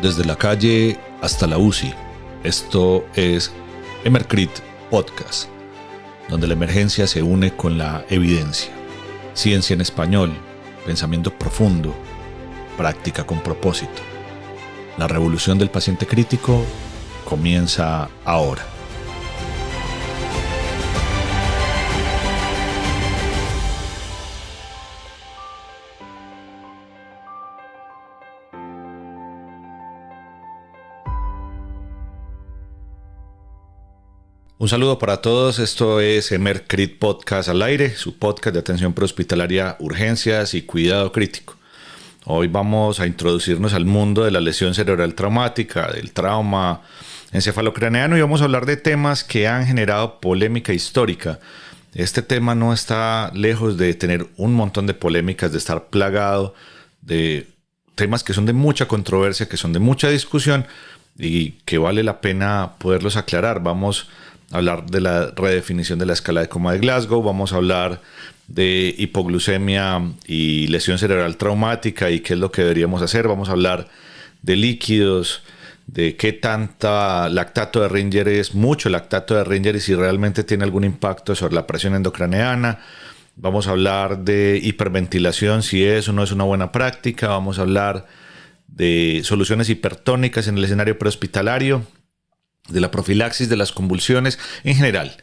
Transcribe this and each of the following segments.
desde la calle hasta la UCI. Esto es Emercrit Podcast, donde la emergencia se une con la evidencia. Ciencia en español, pensamiento profundo, práctica con propósito. La revolución del paciente crítico comienza ahora. Un saludo para todos, esto es Emercrit Podcast al aire, su podcast de atención prehospitalaria, urgencias y cuidado crítico. Hoy vamos a introducirnos al mundo de la lesión cerebral traumática, del trauma encefalocraneano y vamos a hablar de temas que han generado polémica histórica. Este tema no está lejos de tener un montón de polémicas, de estar plagado de temas que son de mucha controversia, que son de mucha discusión y que vale la pena poderlos aclarar. Vamos hablar de la redefinición de la escala de coma de Glasgow, vamos a hablar de hipoglucemia y lesión cerebral traumática y qué es lo que deberíamos hacer, vamos a hablar de líquidos, de qué tanta lactato de Ringer es mucho lactato de Ringer y si realmente tiene algún impacto sobre la presión endocraneana, vamos a hablar de hiperventilación, si es o no es una buena práctica, vamos a hablar de soluciones hipertónicas en el escenario prehospitalario, de la profilaxis, de las convulsiones, en general.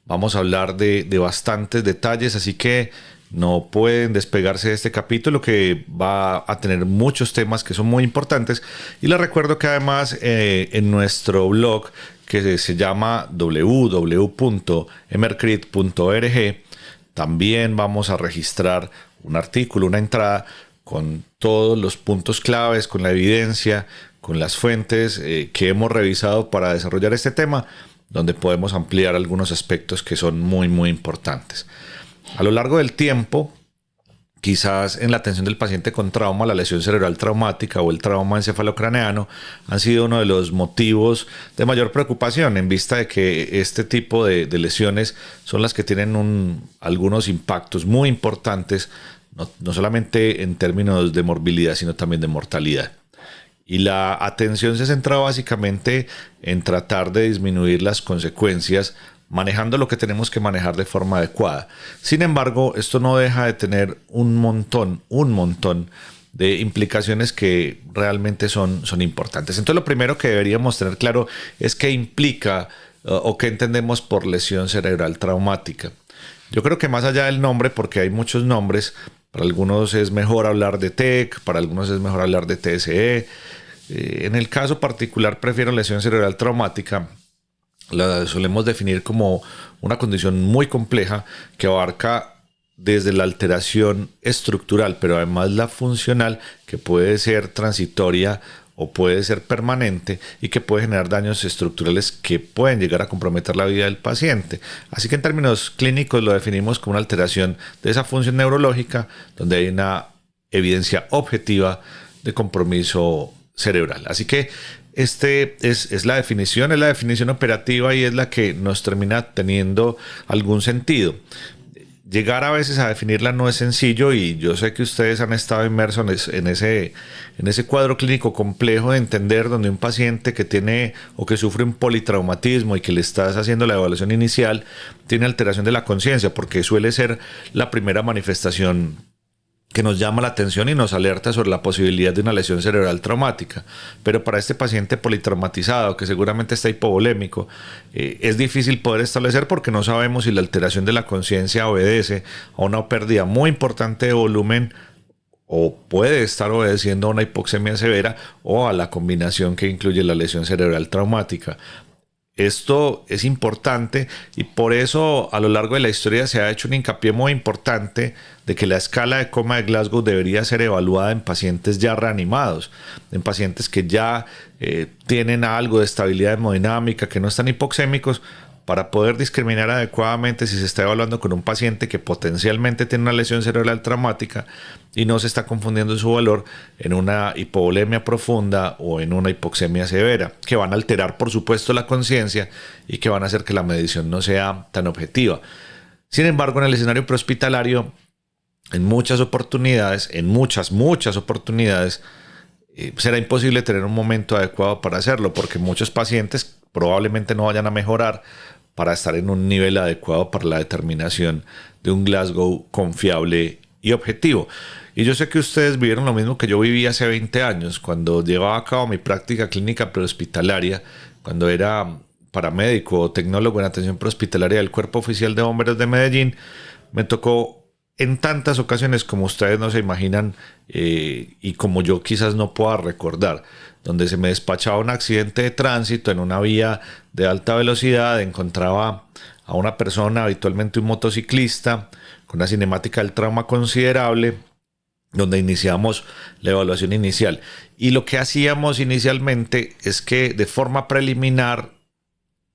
Vamos a hablar de bastantes detalles, así que no pueden despegarse de este capítulo que va a tener muchos temas que son muy importantes. Y les recuerdo que además en nuestro blog, que se llama www.emercrit.org, también vamos a registrar un artículo, una entrada con todos los puntos claves, con la evidencia, con las fuentes que hemos revisado para desarrollar este tema, donde podemos ampliar algunos aspectos que son muy, muy importantes. A lo largo del tiempo, quizás en la atención del paciente con trauma, la lesión cerebral traumática o el trauma encefalocraneano han sido uno de los motivos de mayor preocupación en vista de que este tipo de lesiones son las que tienen algunos impactos muy importantes, no solamente en términos de morbilidad, sino también de mortalidad. Y la atención se centra básicamente en tratar de disminuir las consecuencias manejando lo que tenemos que manejar de forma adecuada. Sin embargo, esto no deja de tener un montón de implicaciones que realmente son importantes. Entonces, lo primero que deberíamos tener claro es qué implica o qué entendemos por lesión cerebral traumática. Yo creo que más allá del nombre, porque hay muchos nombres, para algunos es mejor hablar de TEC, para algunos es mejor hablar de TSE. En el caso particular prefiero lesión cerebral traumática. La solemos definir como una condición muy compleja que abarca desde la alteración estructural, pero además la funcional, que puede ser transitoria o puede ser permanente y que puede generar daños estructurales que pueden llegar a comprometer la vida del paciente. Así que en términos clínicos lo definimos como una alteración de esa función neurológica donde hay una evidencia objetiva de compromiso cerebral. Así que es la definición operativa y es la que nos termina teniendo algún sentido. Llegar a veces a definirla no es sencillo y yo sé que ustedes han estado inmersos en ese cuadro clínico complejo de entender donde un paciente que tiene o que sufre un politraumatismo y que le estás haciendo la evaluación inicial tiene alteración de la conciencia porque suele ser la primera manifestación que nos llama la atención y nos alerta sobre la posibilidad de una lesión cerebral traumática. Pero para este paciente politraumatizado, que seguramente está hipovolémico, es difícil poder establecer porque no sabemos si la alteración de la conciencia obedece a una pérdida muy importante de volumen o puede estar obedeciendo a una hipoxemia severa o a la combinación que incluye la lesión cerebral traumática. Esto es importante y por eso a lo largo de la historia se ha hecho un hincapié muy importante de que la escala de coma de Glasgow debería ser evaluada en pacientes ya reanimados, en pacientes que ya tienen algo de estabilidad hemodinámica, que no están hipoxémicos, para poder discriminar adecuadamente si se está evaluando con un paciente que potencialmente tiene una lesión cerebral traumática y no se está confundiendo su valor en una hipovolemia profunda o en una hipoxemia severa, que van a alterar por supuesto la conciencia y que van a hacer que la medición no sea tan objetiva. Sin embargo, en el escenario prehospitalario, en muchas oportunidades, será imposible tener un momento adecuado para hacerlo, porque muchos pacientes probablemente no vayan a mejorar para estar en un nivel adecuado para la determinación de un Glasgow confiable y objetivo. Y yo sé que ustedes vivieron lo mismo que yo viví hace 20 años, cuando llevaba a cabo mi práctica clínica prehospitalaria, cuando era paramédico o tecnólogo en atención prehospitalaria del Cuerpo Oficial de Bomberos de Medellín. Me tocó en tantas ocasiones como ustedes no se imaginan, y como yo quizás no pueda recordar, donde se me despachaba un accidente de tránsito en una vía de alta velocidad, encontraba a una persona, habitualmente un motociclista, con una cinemática del trauma considerable, donde iniciamos la evaluación inicial. Y lo que hacíamos inicialmente es que de forma preliminar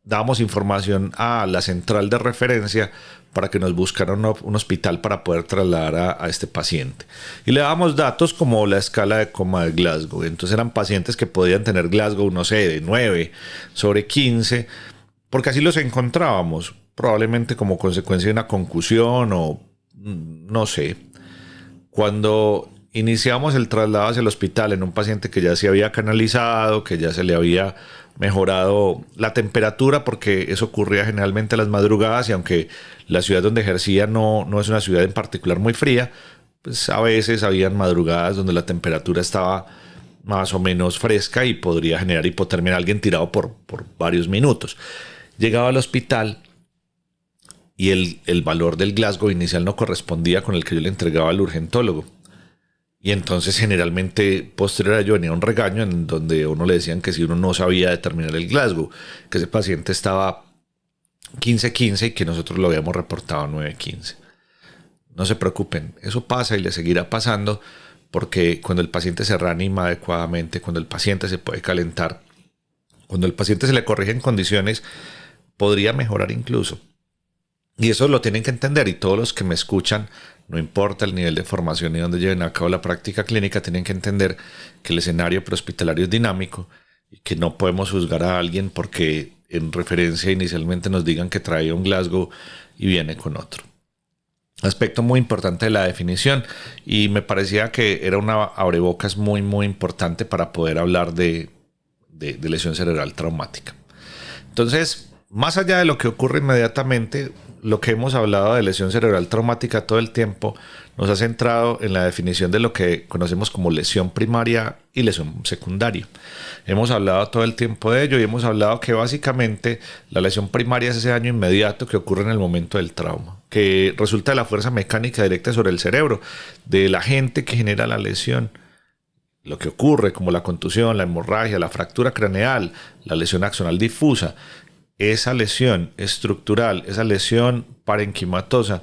dábamos información a la central de referencia para que nos buscaran un hospital para poder trasladar a este paciente. Y le dábamos datos como la escala de coma de Glasgow. Entonces eran pacientes que podían tener Glasgow, no sé, de 9/15, porque así los encontrábamos, probablemente como consecuencia de una concusión o no sé. Cuando iniciamos el traslado hacia el hospital en un paciente que ya se había canalizado, que ya se le había mejorado la temperatura, porque eso ocurría generalmente a las madrugadas, y aunque la ciudad donde ejercía no es una ciudad en particular muy fría, pues a veces habían madrugadas donde la temperatura estaba más o menos fresca y podría generar hipotermia en alguien tirado por varios minutos. Llegaba al hospital y el valor del Glasgow inicial no correspondía con el que yo le entregaba al urgentólogo. Y entonces generalmente posterior a ello venía un regaño en donde uno le decían que si uno no sabía determinar el Glasgow, que ese paciente estaba 15/15 y que nosotros lo habíamos reportado 9/15. No se preocupen, eso pasa y le seguirá pasando, porque cuando el paciente se reanima adecuadamente, cuando el paciente se puede calentar, cuando el paciente se le corrige en condiciones, podría mejorar incluso. Y eso lo tienen que entender, y todos los que me escuchan, no importa el nivel de formación ni dónde lleven a cabo la práctica clínica, tienen que entender que el escenario prehospitalario es dinámico y que no podemos juzgar a alguien porque en referencia inicialmente nos digan que trae un Glasgow y viene con otro. Aspecto muy importante de la definición, y me parecía que era una abrebocas muy muy importante para poder hablar de lesión cerebral traumática. Entonces, más allá de lo que ocurre inmediatamente, lo que hemos hablado de lesión cerebral traumática todo el tiempo nos ha centrado en la definición de lo que conocemos como lesión primaria y lesión secundaria. Hemos hablado todo el tiempo de ello y hemos hablado que básicamente la lesión primaria es ese daño inmediato que ocurre en el momento del trauma, que resulta de la fuerza mecánica directa sobre el cerebro del agente que genera la lesión. Lo que ocurre como la contusión, la hemorragia, la fractura craneal, la lesión axonal difusa, esa lesión estructural, esa lesión parenquimatosa,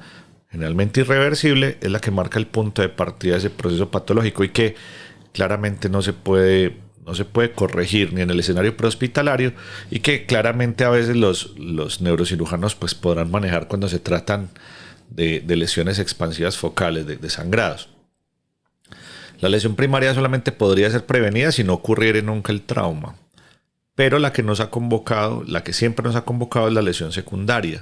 generalmente irreversible, es la que marca el punto de partida de ese proceso patológico y que claramente no se puede corregir ni en el escenario prehospitalario, y que claramente a veces los neurocirujanos pues podrán manejar cuando se tratan de lesiones expansivas focales, de sangrados. La lesión primaria solamente podría ser prevenida si no ocurriera nunca el trauma. Pero la que nos ha convocado, la que siempre nos ha convocado, es la lesión secundaria,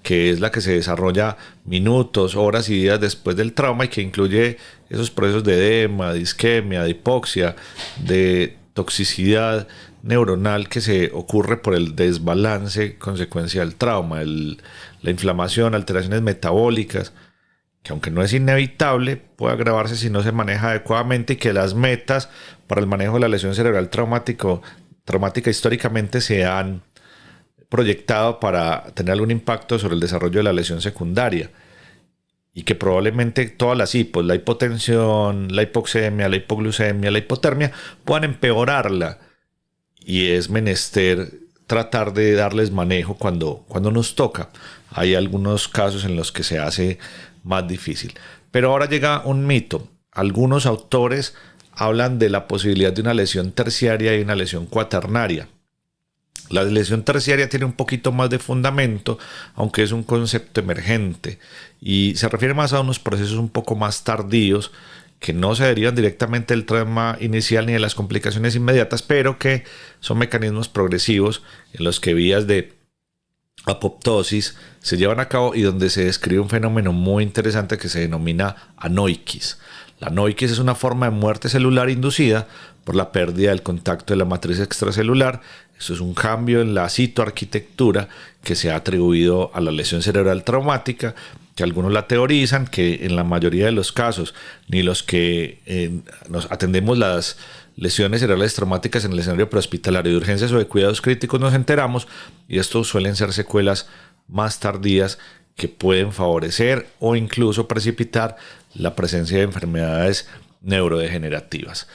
que es la que se desarrolla minutos, horas y días después del trauma y que incluye esos procesos de edema, de isquemia, de hipoxia, de toxicidad neuronal que se ocurre por el desbalance consecuencia del trauma, la inflamación, alteraciones metabólicas, que aunque no es inevitable, puede agravarse si no se maneja adecuadamente, y que las metas para el manejo de la lesión cerebral traumática históricamente se han proyectado para tener algún impacto sobre el desarrollo de la lesión secundaria, y que probablemente todas las hipos, la hipotensión, la hipoxemia, la hipoglucemia, la hipotermia, puedan empeorarla, y es menester tratar de darles manejo cuando nos toca. Hay algunos casos en los que se hace más difícil. Pero ahora llega un mito. Algunos autores hablan de la posibilidad de una lesión terciaria y una lesión cuaternaria. La lesión terciaria tiene un poquito más de fundamento, aunque es un concepto emergente, y se refiere más a unos procesos un poco más tardíos que no se derivan directamente del trauma inicial ni de las complicaciones inmediatas, pero que son mecanismos progresivos en los que vías de apoptosis se llevan a cabo y donde se describe un fenómeno muy interesante que se denomina anoikis. La anoikis es una forma de muerte celular inducida por la pérdida del contacto de la matriz extracelular. Esto es un cambio en la citoarquitectura que se ha atribuido a la lesión cerebral traumática, que algunos la teorizan, que en la mayoría de los casos, ni los que nos atendemos las lesiones cerebrales traumáticas en el escenario prehospitalario de urgencias o de cuidados críticos nos enteramos, y estos suelen ser secuelas más tardías que pueden favorecer o incluso precipitar la presencia de enfermedades neurodegenerativas.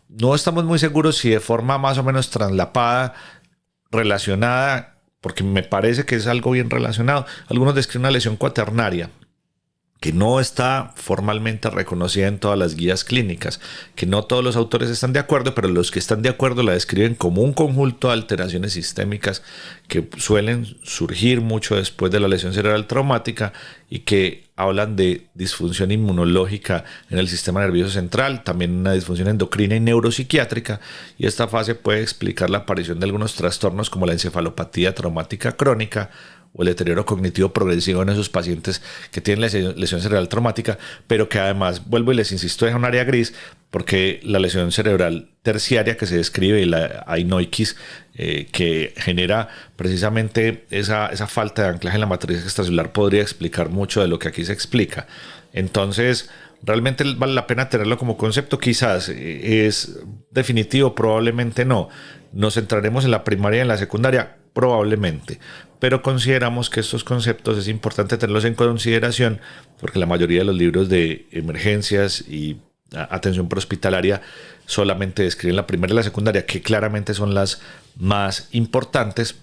No estamos muy seguros si de forma más o menos traslapada, relacionada, porque me parece que es algo bien relacionado. Algunos describen una lesión cuaternaria que no está formalmente reconocida en todas las guías clínicas, que no todos los autores están de acuerdo, pero los que están de acuerdo la describen como un conjunto de alteraciones sistémicas que suelen surgir mucho después de la lesión cerebral traumática y que hablan de disfunción inmunológica en el sistema nervioso central, también una disfunción endocrina y neuropsiquiátrica, y esta fase puede explicar la aparición de algunos trastornos como la encefalopatía traumática crónica o el deterioro cognitivo progresivo en esos pacientes que tienen lesión cerebral traumática, pero que además, vuelvo y les insisto, es un área gris, porque la lesión cerebral terciaria que se describe y la anoikis que genera precisamente esa falta de anclaje en la matriz extracelular podría explicar mucho de lo que aquí se explica. Entonces, ¿realmente vale la pena tenerlo como concepto? Quizás es definitivo, probablemente no. ¿Nos centraremos en la primaria y en la secundaria? Probablemente, pero consideramos que estos conceptos es importante tenerlos en consideración porque la mayoría de los libros de emergencias y atención prehospitalaria solamente describen la primaria y la secundaria, que claramente son las más importantes,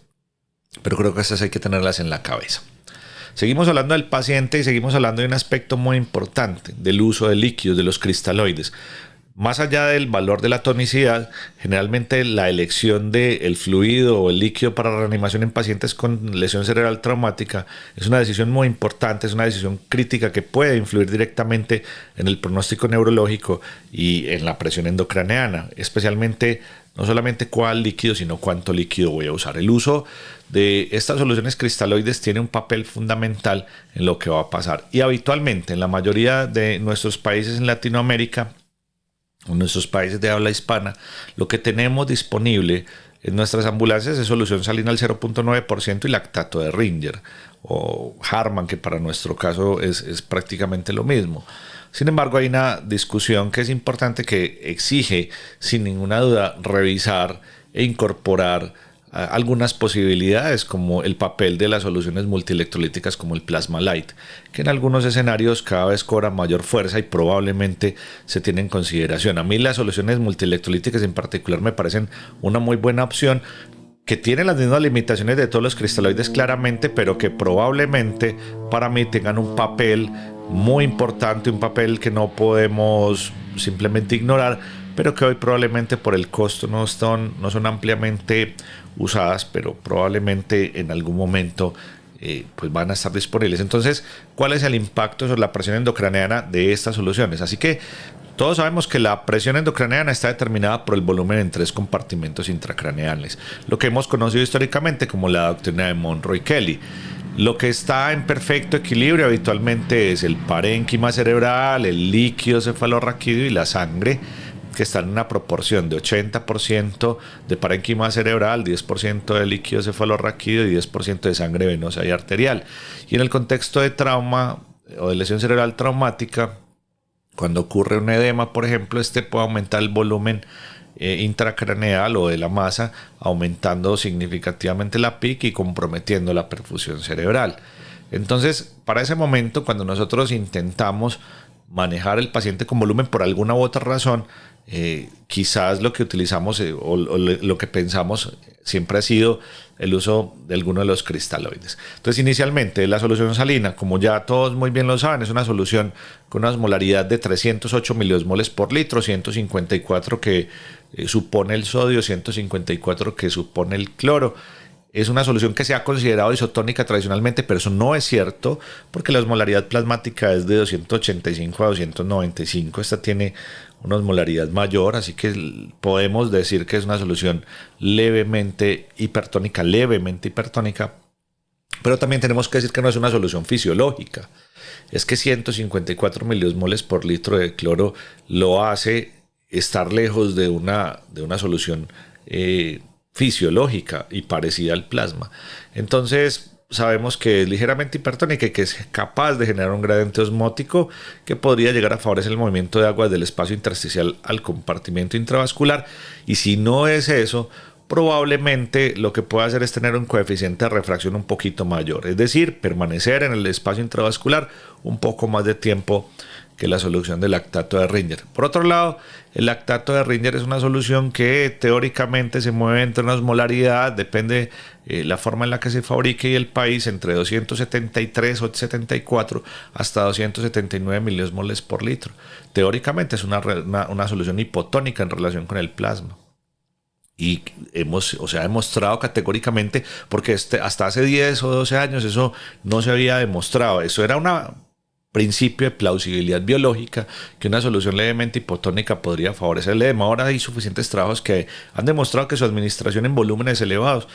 pero creo que estas hay que tenerlas en la cabeza. Seguimos hablando del paciente y seguimos hablando de un aspecto muy importante, del uso de líquidos, de los cristaloides. Más allá del valor de la tonicidad, generalmente la elección del fluido o el líquido para reanimación en pacientes con lesión cerebral traumática es una decisión muy importante, es una decisión crítica que puede influir directamente en el pronóstico neurológico y en la presión endocraneana, especialmente no solamente cuál líquido, sino cuánto líquido voy a usar. El uso de estas soluciones cristaloides tiene un papel fundamental en lo que va a pasar. Y habitualmente en la mayoría de nuestros países en Latinoamérica, en nuestros países de habla hispana, lo que tenemos disponible en nuestras ambulancias es solución salina al 0.9% y lactato de Ringer o Harman, que para nuestro caso es prácticamente lo mismo. Sin embargo, hay una discusión que es importante que exige, sin ninguna duda, revisar e incorporar algunas posibilidades como el papel de las soluciones multielectrolíticas como el Plasma Light, que en algunos escenarios cada vez cobran mayor fuerza y probablemente se tiene en consideración. A mí las soluciones multielectrolíticas en particular me parecen una muy buena opción, que tienen las mismas limitaciones de todos los cristaloides claramente, pero que probablemente para mí tengan un papel muy importante, un papel que no podemos simplemente ignorar, pero que hoy probablemente por el costo no son ampliamente usadas, pero probablemente en algún momento pues van a estar disponibles. Entonces, ¿cuál es el impacto sobre la presión endocraneana de estas soluciones? Así que todos sabemos que la presión endocraneana está determinada por el volumen en 3 compartimentos intracraneales, lo que hemos conocido históricamente como la doctrina de Monro y Kelly. Lo que está en perfecto equilibrio habitualmente es el parénquima cerebral, el líquido cefalorraquídeo y la sangre, que están en una proporción de 80% de parénquima cerebral, 10% de líquido cefalorraquídeo y 10% de sangre venosa y arterial. Y en el contexto de trauma o de lesión cerebral traumática, cuando ocurre un edema, por ejemplo, este puede aumentar el volumen intracraneal o de la masa, aumentando significativamente la PIC y comprometiendo la perfusión cerebral. Entonces, para ese momento, cuando nosotros intentamos manejar el paciente con volumen por alguna u otra razón, quizás lo que utilizamos o lo que pensamos siempre ha sido el uso de alguno de los cristaloides. Entonces, inicialmente la solución salina, como ya todos muy bien lo saben, es una solución con una osmolaridad de 308 miliosmoles por litro, 154 que supone el sodio, 154 que supone el cloro. Es una solución que se ha considerado isotónica tradicionalmente, pero eso no es cierto, porque la osmolaridad plasmática es de 285 a 295. Esta tiene una osmolaridad mayor, así que podemos decir que es una solución levemente hipertónica, Pero también tenemos que decir que no es una solución fisiológica. Es que 154 miliosmoles por litro de cloro lo hace estar lejos de una solución fisiológica y parecida al plasma. Entonces sabemos que es ligeramente hipertónica y que es capaz de generar un gradiente osmótico que podría llegar a favorecer el movimiento de agua del espacio intersticial al compartimento intravascular. Y si no es eso, probablemente lo que puede hacer es tener un coeficiente de refracción un poquito mayor, es decir, permanecer en el espacio intravascular un poco más de tiempo que la solución del lactato de Ringer. Por otro lado, el lactato de Ringer es una solución que teóricamente se mueve entre una osmolaridad, depende la forma en la que se fabrique y el país, entre 273 o 74 hasta 279 miliosmoles por litro. Teóricamente es una solución hipotónica en relación con el plasma. Y se ha demostrado categóricamente, porque hasta hace 10 o 12 años eso no se había demostrado. Eso era un principio de plausibilidad biológica, que una solución levemente hipotónica podría favorecer el edema. Ahora hay suficientes trabajos que han demostrado que su administración en volúmenes elevados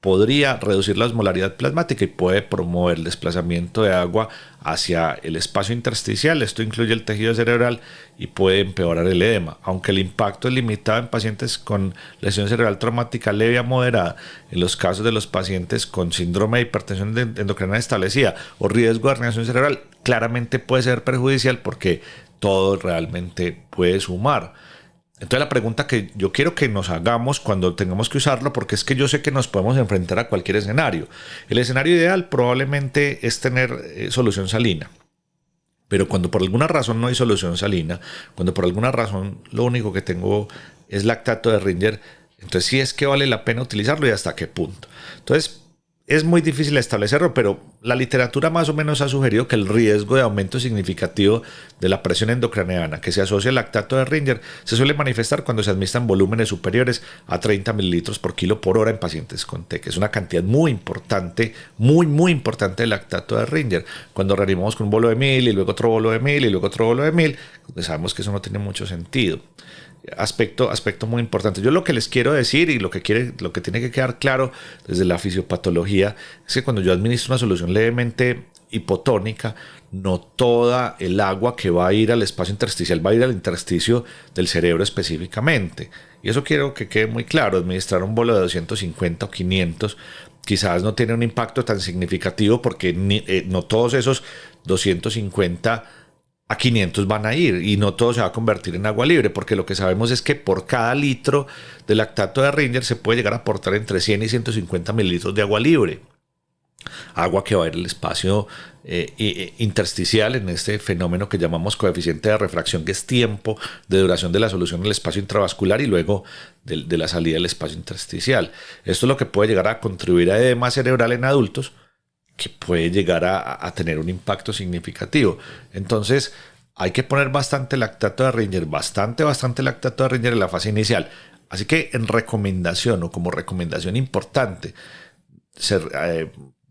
podría reducir la osmolaridad plasmática y puede promover el desplazamiento de agua hacia el espacio intersticial. Esto incluye el tejido cerebral y puede empeorar el edema. Aunque el impacto es limitado en pacientes con lesión cerebral traumática leve a moderada, en los casos de los pacientes con síndrome de hipertensión endocrina establecida o riesgo de herniación cerebral, claramente puede ser perjudicial porque todo realmente puede sumar. Entonces la pregunta que yo quiero que nos hagamos cuando tengamos que usarlo, porque es que yo sé que nos podemos enfrentar a cualquier escenario. El escenario ideal probablemente es tener solución salina. Pero cuando por alguna razón no hay solución salina, cuando por alguna razón lo único que tengo es lactato de Ringer, entonces sí es que vale la pena utilizarlo y hasta qué punto. Entonces es muy difícil establecerlo, pero la literatura más o menos ha sugerido que el riesgo de aumento significativo de la presión endocraneana que se asocia al lactato de Ringer se suele manifestar cuando se administran volúmenes superiores a 30 mililitros por kilo por hora en pacientes con TEC. Es una cantidad muy importante, muy importante de lactato de Ringer. Cuando reanimamos con un bolo de 1000 y luego otro bolo de 1000 y luego otro bolo de 1000, pues sabemos que eso no tiene mucho sentido. Aspecto muy importante. Yo lo que les quiero decir y lo que tiene que quedar claro desde la fisiopatología es que cuando yo administro una solución levemente hipotónica, no toda el agua que va a ir al espacio intersticial va a ir al intersticio del cerebro específicamente. Y eso quiero que quede muy claro. Administrar un bolo de 250 o 500 quizás no tiene un impacto tan significativo porque no todos esos 250 a 500 van a ir y no todo se va a convertir en agua libre, porque lo que sabemos es que por cada litro de lactato de Ringer se puede llegar a aportar entre 100 y 150 mililitros de agua libre. Agua que va a ir al espacio intersticial en este fenómeno que llamamos coeficiente de refracción, que es tiempo de duración de la solución en el espacio intravascular y luego de la salida del espacio intersticial. Esto es lo que puede llegar a contribuir a edema cerebral en adultos, que puede llegar a tener un impacto significativo. Entonces hay que poner bastante lactato de Ringer, bastante lactato de Ringer en la fase inicial. Así que en recomendación o como recomendación importante,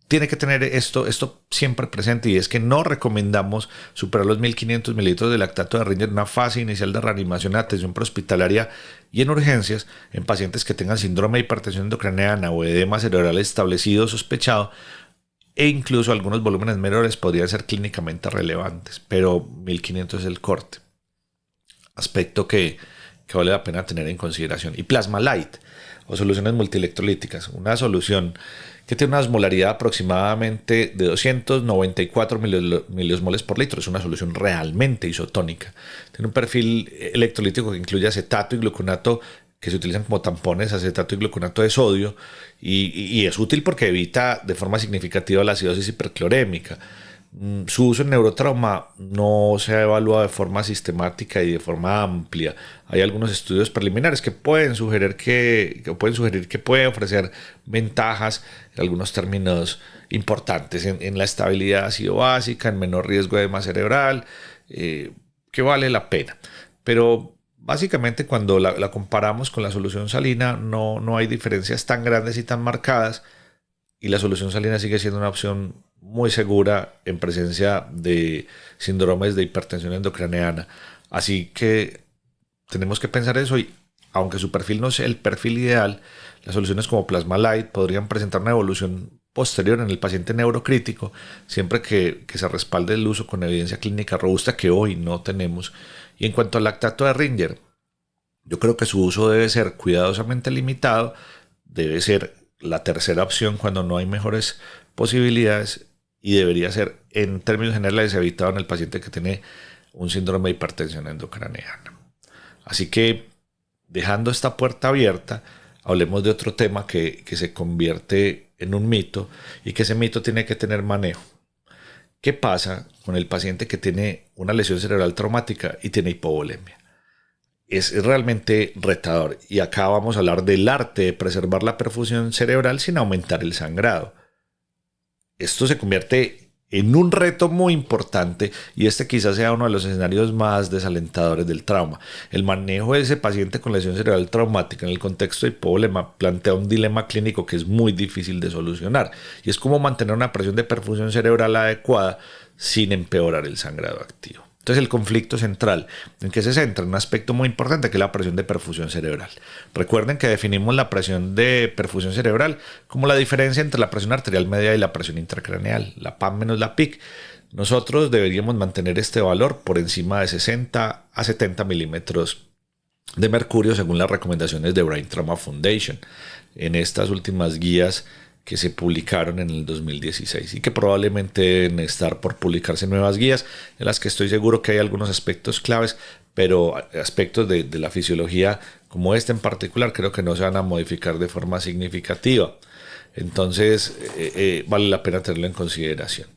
tiene que tener esto siempre presente, y es que no recomendamos superar los 1500 mililitros de lactato de Ringer en una fase inicial de reanimación, atención prehospitalaria y en urgencias en pacientes que tengan síndrome de hipertensión endocraneana o edema cerebral establecido o sospechado, e incluso algunos volúmenes menores podrían ser clínicamente relevantes, pero 1500 es el corte. Aspecto que vale la pena tener en consideración. Y plasma light o soluciones multielectrolíticas, una solución que tiene una osmolaridad aproximadamente de 294 miliosmoles por litro. Es una solución realmente isotónica. Tiene un perfil electrolítico que incluye acetato y gluconato, que se utilizan como tampones, acetato y gluconato de sodio, y es útil porque evita de forma significativa la acidosis hiperclorémica. Su uso en neurotrauma no se ha evaluado de forma sistemática y de forma amplia. Hay algunos estudios preliminares que pueden sugerir que puede ofrecer ventajas en algunos términos importantes en la estabilidad ácido básica, en menor riesgo de edema cerebral, que vale la pena. Pero básicamente cuando la comparamos con la solución salina no hay diferencias tan grandes y tan marcadas, y la solución salina sigue siendo una opción muy segura en presencia de síndromes de hipertensión endocraneana. Así que tenemos que pensar eso, y aunque su perfil no sea el perfil ideal, las soluciones como Plasma Light podrían presentar una evolución posterior en el paciente neurocrítico, siempre que se respalde el uso con evidencia clínica robusta que hoy no tenemos. Y en cuanto al lactato de Ringer, yo creo que su uso debe ser cuidadosamente limitado, debe ser la tercera opción cuando no hay mejores posibilidades y debería ser en términos generales evitado en el paciente que tiene un síndrome de hipertensión endocraneana. Así que dejando esta puerta abierta, hablemos de otro tema que se convierte en un mito y que ese mito tiene que tener manejo. ¿Qué pasa con el paciente que tiene una lesión cerebral traumática y tiene hipovolemia? Es realmente retador y acá vamos a hablar del arte de preservar la perfusión cerebral sin aumentar el sangrado. Esto se convierte en un reto muy importante y este quizás sea uno de los escenarios más desalentadores del trauma. El manejo de ese paciente con lesión cerebral traumática en el contexto de hipovolema plantea un dilema clínico que es muy difícil de solucionar y es cómo mantener una presión de perfusión cerebral adecuada sin empeorar el sangrado activo. Entonces el conflicto central, ¿en qué se centra? En un aspecto muy importante que es la presión de perfusión cerebral. Recuerden que definimos la presión de perfusión cerebral como la diferencia entre la presión arterial media y la presión intracraneal, la PAM menos la PIC. Nosotros deberíamos mantener este valor por encima de 60 a 70 milímetros de mercurio según las recomendaciones de Brain Trauma Foundation en estas últimas guías que se publicaron en el 2016 y que probablemente deben estar por publicarse nuevas guías en las que estoy seguro que hay algunos aspectos claves, pero aspectos de la fisiología como este en particular creo que no se van a modificar de forma significativa. Entonces vale la pena tenerlo en consideración.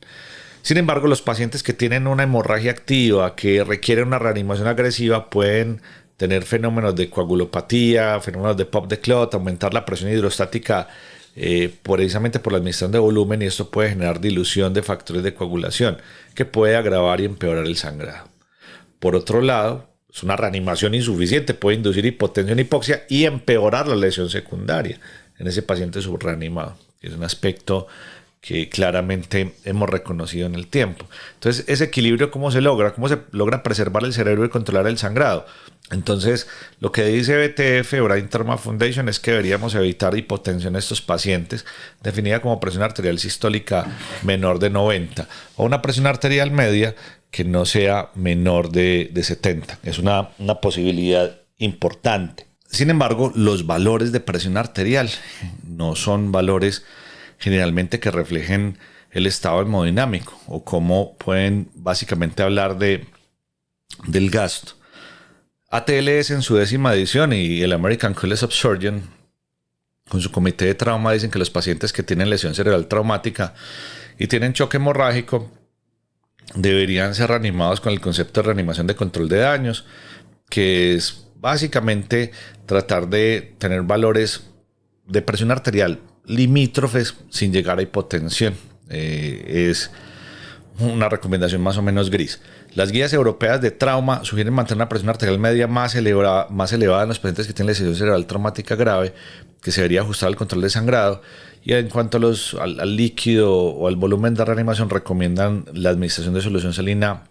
Sin embargo, los pacientes que tienen una hemorragia activa que requieren una reanimación agresiva pueden tener fenómenos de coagulopatía, fenómenos de pop de clot, aumentar la presión hidrostática precisamente por la administración de volumen, y esto puede generar dilución de factores de coagulación que puede agravar y empeorar el sangrado. Por otro lado, es una reanimación insuficiente, puede inducir hipotensión, hipoxia y empeorar la lesión secundaria en ese paciente subreanimado. Es un aspecto que claramente hemos reconocido en el tiempo. Entonces, ese equilibrio, ¿cómo se logra? ¿Cómo se logra preservar el cerebro y controlar el sangrado? Entonces, lo que dice BTF, Brain Trauma Foundation, es que deberíamos evitar hipotensión en estos pacientes, definida como presión arterial sistólica menor de 90 o una presión arterial media que no sea menor de 70. Es una posibilidad importante. Sin embargo, los valores de presión arterial no son valores generalmente que reflejen el estado hemodinámico o cómo pueden básicamente hablar del gasto. ATLS en su 10ª edición y el American College of Surgeons con su comité de trauma dicen que los pacientes que tienen lesión cerebral traumática y tienen choque hemorrágico deberían ser reanimados con el concepto de reanimación de control de daños, que es básicamente tratar de tener valores de presión arterial limítrofes sin llegar a hipotensión. Es una recomendación más o menos gris. Las guías europeas de trauma sugieren mantener una presión arterial media más elevada en los pacientes que tienen lesión cerebral traumática grave, que se debería ajustar al control de sangrado. Y en cuanto al líquido o al volumen de reanimación, recomiendan la administración de solución salina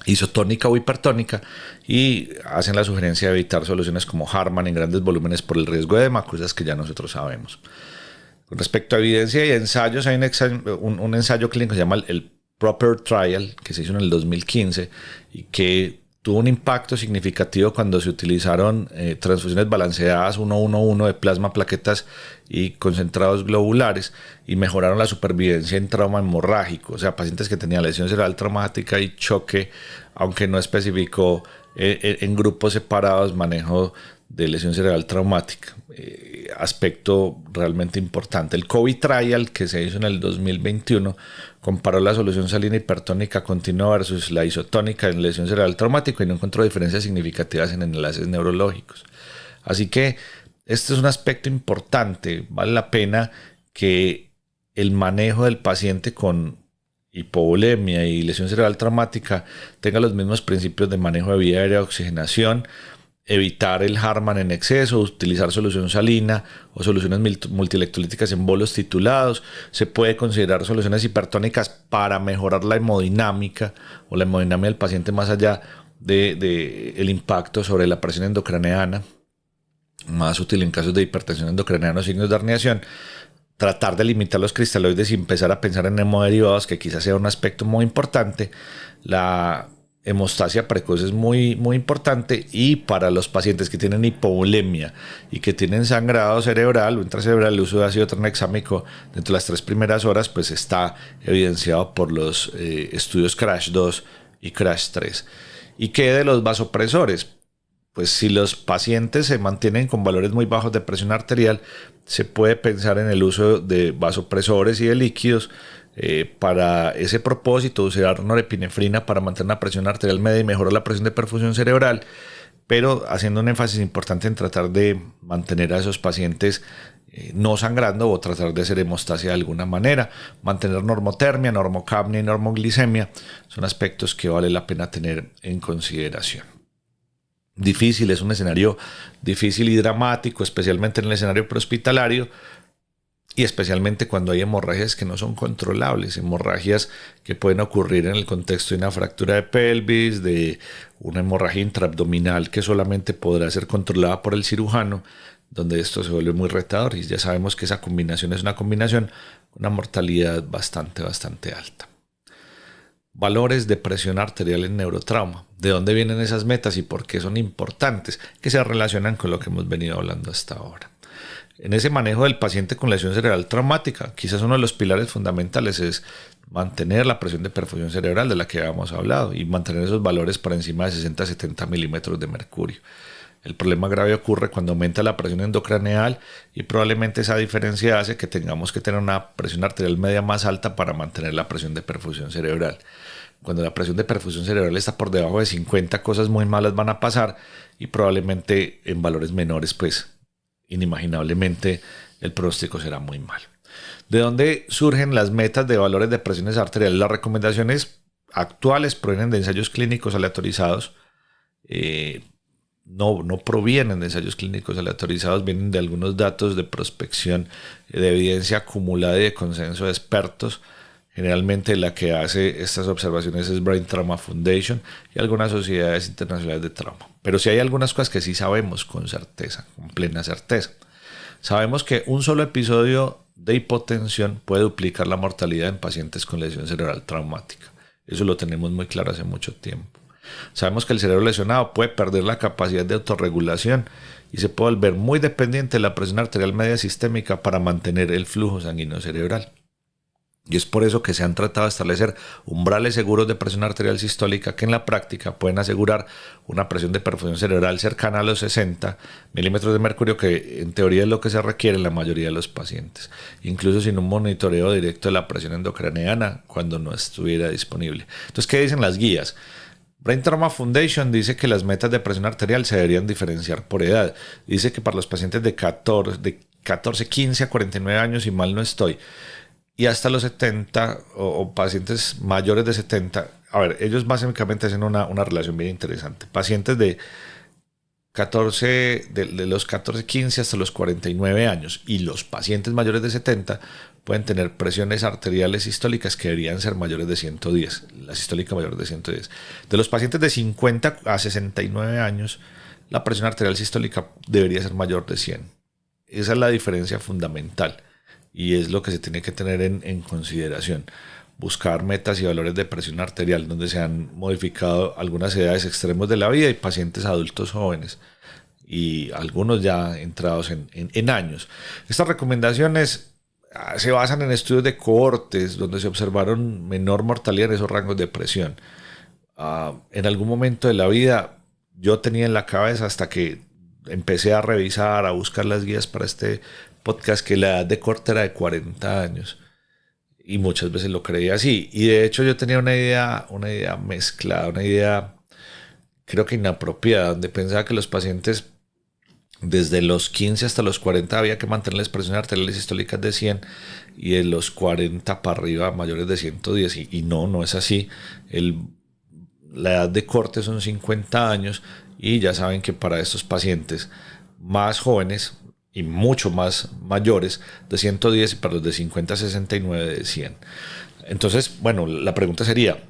isotónica o hipertónica y hacen la sugerencia de evitar soluciones como Harman en grandes volúmenes por el riesgo de edema, cosas que ya nosotros sabemos. Con respecto a evidencia y ensayos, hay un ensayo clínico que se llama el Proper Trial, que se hizo en el 2015 y que tuvo un impacto significativo cuando se utilizaron transfusiones balanceadas 1-1-1 de plasma, plaquetas y concentrados globulares y mejoraron la supervivencia en trauma hemorrágico, o sea, pacientes que tenían lesión cerebral traumática y choque, aunque no especificó en grupos separados manejo de lesión cerebral traumática. Aspecto realmente importante. El COVID Trial, que se hizo en el 2021, comparó la solución salina hipertónica continua versus la isotónica en lesión cerebral traumática y no encontró diferencias significativas en enlaces neurológicos. Así que este es un aspecto importante. Vale la pena que el manejo del paciente con hipovolemia y lesión cerebral traumática tenga los mismos principios de manejo de vía aérea de oxigenación, evitar el Harman en exceso, utilizar solución salina o soluciones multielectrolíticas en bolos titulados. Se puede considerar soluciones hipertónicas para mejorar la hemodinámica o la hemodinamia del paciente más allá de el impacto sobre la presión endocraneana, más útil en casos de hipertensión endocraneana o signos de herniación. tratar de limitar los cristaloides y empezar a pensar en hemoderivados, que quizás sea un aspecto muy importante. La hemostasia precoz es muy, muy importante, y para los pacientes que tienen hipovolemia y que tienen sangrado cerebral o intracerebral, el uso de ácido tranexámico dentro de las 3 primeras horas pues está evidenciado por los estudios CRASH 2 y CRASH 3. ¿Y qué de los vasopresores? Pues si los pacientes se mantienen con valores muy bajos de presión arterial, se puede pensar en el uso de vasopresores y de líquidos. Para ese propósito, usar norepinefrina para mantener la presión arterial media y mejorar la presión de perfusión cerebral, pero haciendo un énfasis importante en tratar de mantener a esos pacientes no sangrando, o tratar de hacer hemostasia de alguna manera. Mantener normotermia, normocapnia y normoglicemia son aspectos que vale la pena tener en consideración. Difícil, es un escenario difícil y dramático, especialmente en el escenario prehospitalario, y especialmente cuando hay hemorragias que no son controlables, hemorragias que pueden ocurrir en el contexto de una fractura de pelvis, de una hemorragia intraabdominal que solamente podrá ser controlada por el cirujano, donde esto se vuelve muy retador, y ya sabemos que esa combinación es una combinación con una mortalidad bastante alta. Valores de presión arterial en neurotrauma. ¿De dónde vienen esas metas y por qué son importantes? Que se relacionan con lo que hemos venido hablando hasta ahora. En ese manejo del paciente con lesión cerebral traumática, quizás uno de los pilares fundamentales es mantener la presión de perfusión cerebral de la que habíamos hablado y mantener esos valores por encima de 60-70 milímetros de mercurio. El problema grave ocurre cuando aumenta la presión endocraneal, y probablemente esa diferencia hace que tengamos que tener una presión arterial media más alta para mantener la presión de perfusión cerebral. Cuando la presión de perfusión cerebral está por debajo de 50, cosas muy malas van a pasar, y probablemente en valores menores pues inimaginablemente el pronóstico será muy malo. ¿De dónde surgen las metas de valores de presiones arteriales? Las recomendaciones actuales provienen de ensayos clínicos aleatorizados. No provienen de ensayos clínicos aleatorizados, vienen de algunos datos de prospección, de evidencia acumulada y de consenso de expertos. Generalmente la que hace estas observaciones es Brain Trauma Foundation y algunas sociedades internacionales de trauma. Pero sí hay algunas cosas que sí sabemos con certeza, con plena certeza. Sabemos que un solo episodio de hipotensión puede duplicar la mortalidad en pacientes con lesión cerebral traumática. Eso lo tenemos muy claro hace mucho tiempo. Sabemos que el cerebro lesionado puede perder la capacidad de autorregulación y se puede volver muy dependiente de la presión arterial media sistémica para mantener el flujo sanguíneo cerebral. Y es por eso que se han tratado de establecer umbrales seguros de presión arterial sistólica que en la práctica pueden asegurar una presión de perfusión cerebral cercana a los 60 milímetros de mercurio, que en teoría es lo que se requiere en la mayoría de los pacientes, incluso sin un monitoreo directo de la presión endocraneana cuando no estuviera disponible. Entonces, ¿qué dicen las guías? Brain Trauma Foundation dice que las metas de presión arterial se deberían diferenciar por edad. Dice que para los pacientes de 14, 15 a 49 años, y mal no estoy, y hasta los 70 o pacientes mayores de 70, a ver, ellos básicamente hacen una relación bien interesante. Pacientes de los 14, 15 hasta los 49 años y los pacientes mayores de 70 pueden tener presiones arteriales sistólicas que deberían ser mayores de 110, la sistólica mayor de 110. De los pacientes de 50 a 69 años, la presión arterial sistólica debería ser mayor de 100. Esa es la diferencia fundamental. Y es lo que se tiene que tener en consideración. Buscar metas y valores de presión arterial donde se han modificado algunas edades extremos de la vida y pacientes adultos jóvenes, y algunos ya entrados en años. Estas recomendaciones se basan en estudios de cohortes donde se observaron menor mortalidad en esos rangos de presión. En algún momento de la vida yo tenía en la cabeza, hasta que empecé a revisar, a buscar las guías para este podcast, que la edad de corte era de 40 años, y muchas veces lo creía así, y de hecho yo tenía una idea mezclada, una idea creo que inapropiada, donde pensaba que los pacientes desde los 15 hasta los 40 había que mantener las presiones arteriales sistólicas de 100, y de los 40 para arriba mayores de 110, y no es así. La edad de corte son 50 años, y ya saben que para estos pacientes más jóvenes y mucho más mayores de 110, y para los de 50 a 69 de 100. Entonces, bueno, la pregunta sería,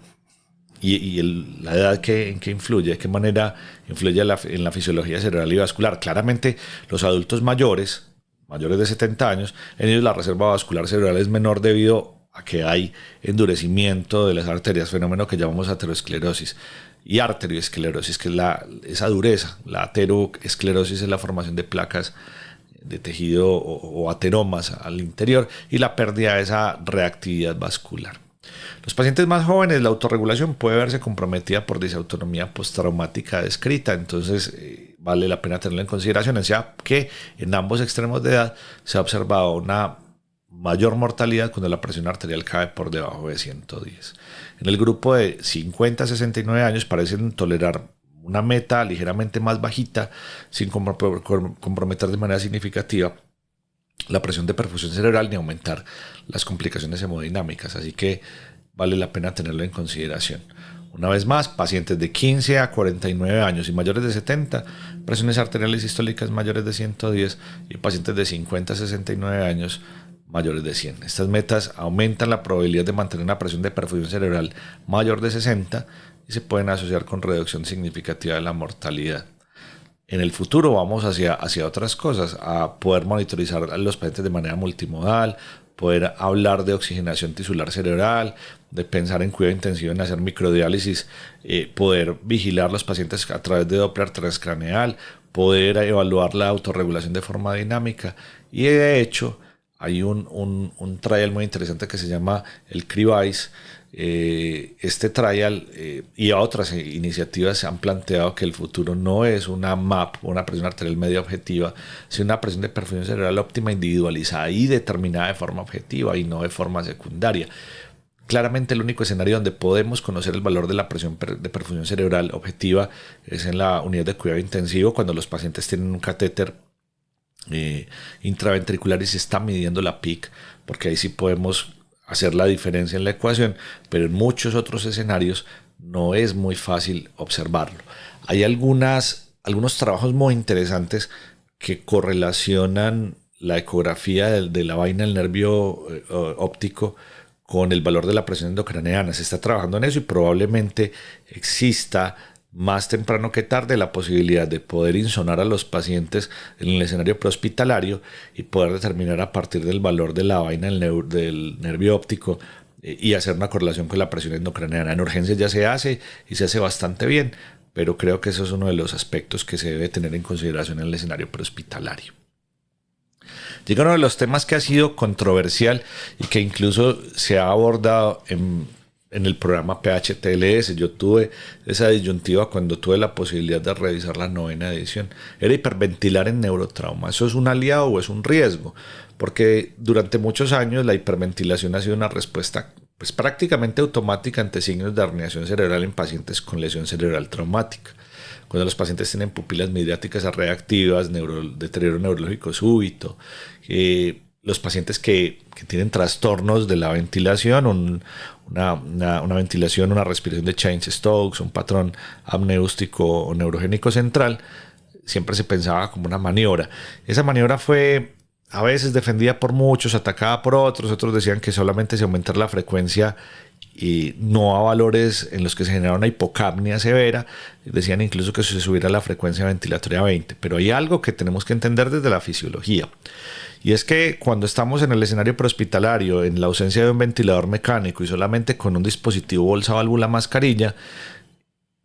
la edad en qué influye, de qué manera influye en la fisiología cerebral y vascular. Claramente los adultos mayores mayores de 70 años, en ellos la reserva vascular cerebral es menor debido a que hay endurecimiento de las arterias, fenómeno que llamamos aterosclerosis y arterioesclerosis, que es esa dureza. La ateroesclerosis es la formación de placas de tejido o ateromas al interior y la pérdida de esa reactividad vascular. Los pacientes más jóvenes, la autorregulación puede verse comprometida por disautonomía postraumática descrita, entonces vale la pena tenerlo en consideración, o sea que en ambos extremos de edad se ha observado una mayor mortalidad cuando la presión arterial cae por debajo de 110. En el grupo de 50 a 69 años parecen tolerar una meta ligeramente más bajita sin comprometer de manera significativa la presión de perfusión cerebral ni aumentar las complicaciones hemodinámicas, así que vale la pena tenerlo en consideración. Una vez más, pacientes de 15 a 49 años y mayores de 70, presiones arteriales sistólicas mayores de 110 y pacientes de 50 a 69 años mayores de 100. Estas metas aumentan la probabilidad de mantener una presión de perfusión cerebral mayor de 60 y se pueden asociar con reducción significativa de la mortalidad. En el futuro vamos hacia otras cosas, a poder monitorizar a los pacientes de manera multimodal, poder hablar de oxigenación tisular cerebral, de pensar en cuidado intensivo en hacer microdiálisis, poder vigilar a los pacientes a través de Doppler transcraneal, poder evaluar la autorregulación de forma dinámica. Y de hecho hay un trial muy interesante que se llama el CRIBAIS. Este trial y otras iniciativas han planteado que el futuro no es una MAP, una presión arterial media objetiva, sino una presión de perfusión cerebral óptima individualizada y determinada de forma objetiva y no de forma secundaria. Claramente el único escenario donde podemos conocer el valor de la presión de perfusión cerebral objetiva es en la unidad de cuidado intensivo, cuando los pacientes tienen un catéter intraventricular y se está midiendo la PIC, porque ahí sí podemos hacer la diferencia en la ecuación, pero en muchos otros escenarios no es muy fácil observarlo. Hay algunos trabajos muy interesantes que correlacionan la ecografía de la vaina del nervio óptico con el valor de la presión endocraneana. Se está trabajando en eso y probablemente exista más temprano que tarde la posibilidad de poder insonar a los pacientes en el escenario prehospitalario y poder determinar a partir del valor de la vaina del nervio óptico y hacer una correlación con la presión endocraneana. En urgencias ya se hace y se hace bastante bien, pero creo que eso es uno de los aspectos que se debe tener en consideración en el escenario prehospitalario. Llega uno de los temas que ha sido controversial y que incluso se ha abordado en el programa PHTLS. Yo tuve esa disyuntiva cuando tuve la posibilidad de revisar la 9ª edición. Era hiperventilar en neurotrauma. ¿Eso es un aliado o es un riesgo? Porque durante muchos años la hiperventilación ha sido una respuesta pues, prácticamente automática ante signos de herniación cerebral en pacientes con lesión cerebral traumática. Cuando los pacientes tienen pupilas midriáticas reactivas, deterioro neurológico súbito, los pacientes que tienen trastornos de la ventilación, una ventilación, una respiración de Chaynes-Stokes, un patrón apneústico o neurogénico central, siempre se pensaba como una maniobra. Esa maniobra fue a veces defendida por muchos, atacada por otros decían que solamente se aumentara la frecuencia y no a valores en los que se generaba una hipocapnia severa, decían incluso que se subiera la frecuencia ventilatoria a 20, pero hay algo que tenemos que entender desde la fisiología. Y es que cuando estamos en el escenario prehospitalario, en la ausencia de un ventilador mecánico y solamente con un dispositivo bolsa, válvula, mascarilla,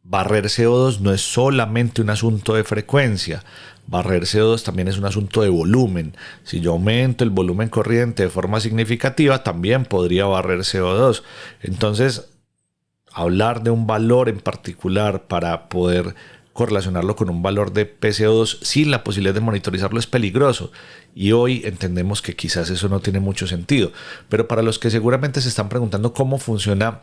barrer CO2 no es solamente un asunto de frecuencia. Barrer CO2 también es un asunto de volumen. Si yo aumento el volumen corriente de forma significativa, también podría barrer CO2. Entonces, hablar de un valor en particular para poder correlacionarlo con un valor de PCO2 sin la posibilidad de monitorizarlo es peligroso. Y hoy entendemos que quizás eso no tiene mucho sentido. Pero para los que seguramente se están preguntando cómo funciona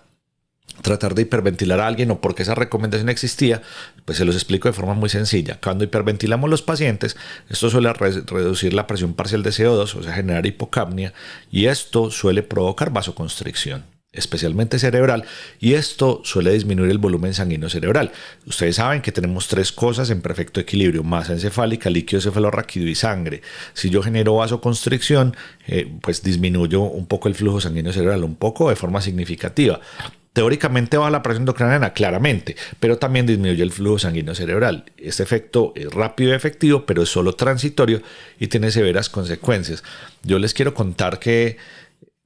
tratar de hiperventilar a alguien o por qué esa recomendación existía, pues se los explico de forma muy sencilla. Cuando hiperventilamos los pacientes, esto suele reducir la presión parcial de CO2, o sea, generar hipocapnia, y esto suele provocar vasoconstricción, especialmente cerebral, y esto suele disminuir el volumen sanguíneo cerebral. Ustedes saben que tenemos tres cosas en perfecto equilibrio: masa encefálica, líquido cefalorraquídeo y sangre. Si yo genero vasoconstricción, pues disminuyo un poco el flujo sanguíneo cerebral, un poco de forma significativa. Teóricamente baja la presión intracraneana, claramente, pero también disminuye el flujo sanguíneo cerebral. Este efecto es rápido y efectivo, pero es solo transitorio y tiene severas consecuencias. Yo les quiero contar que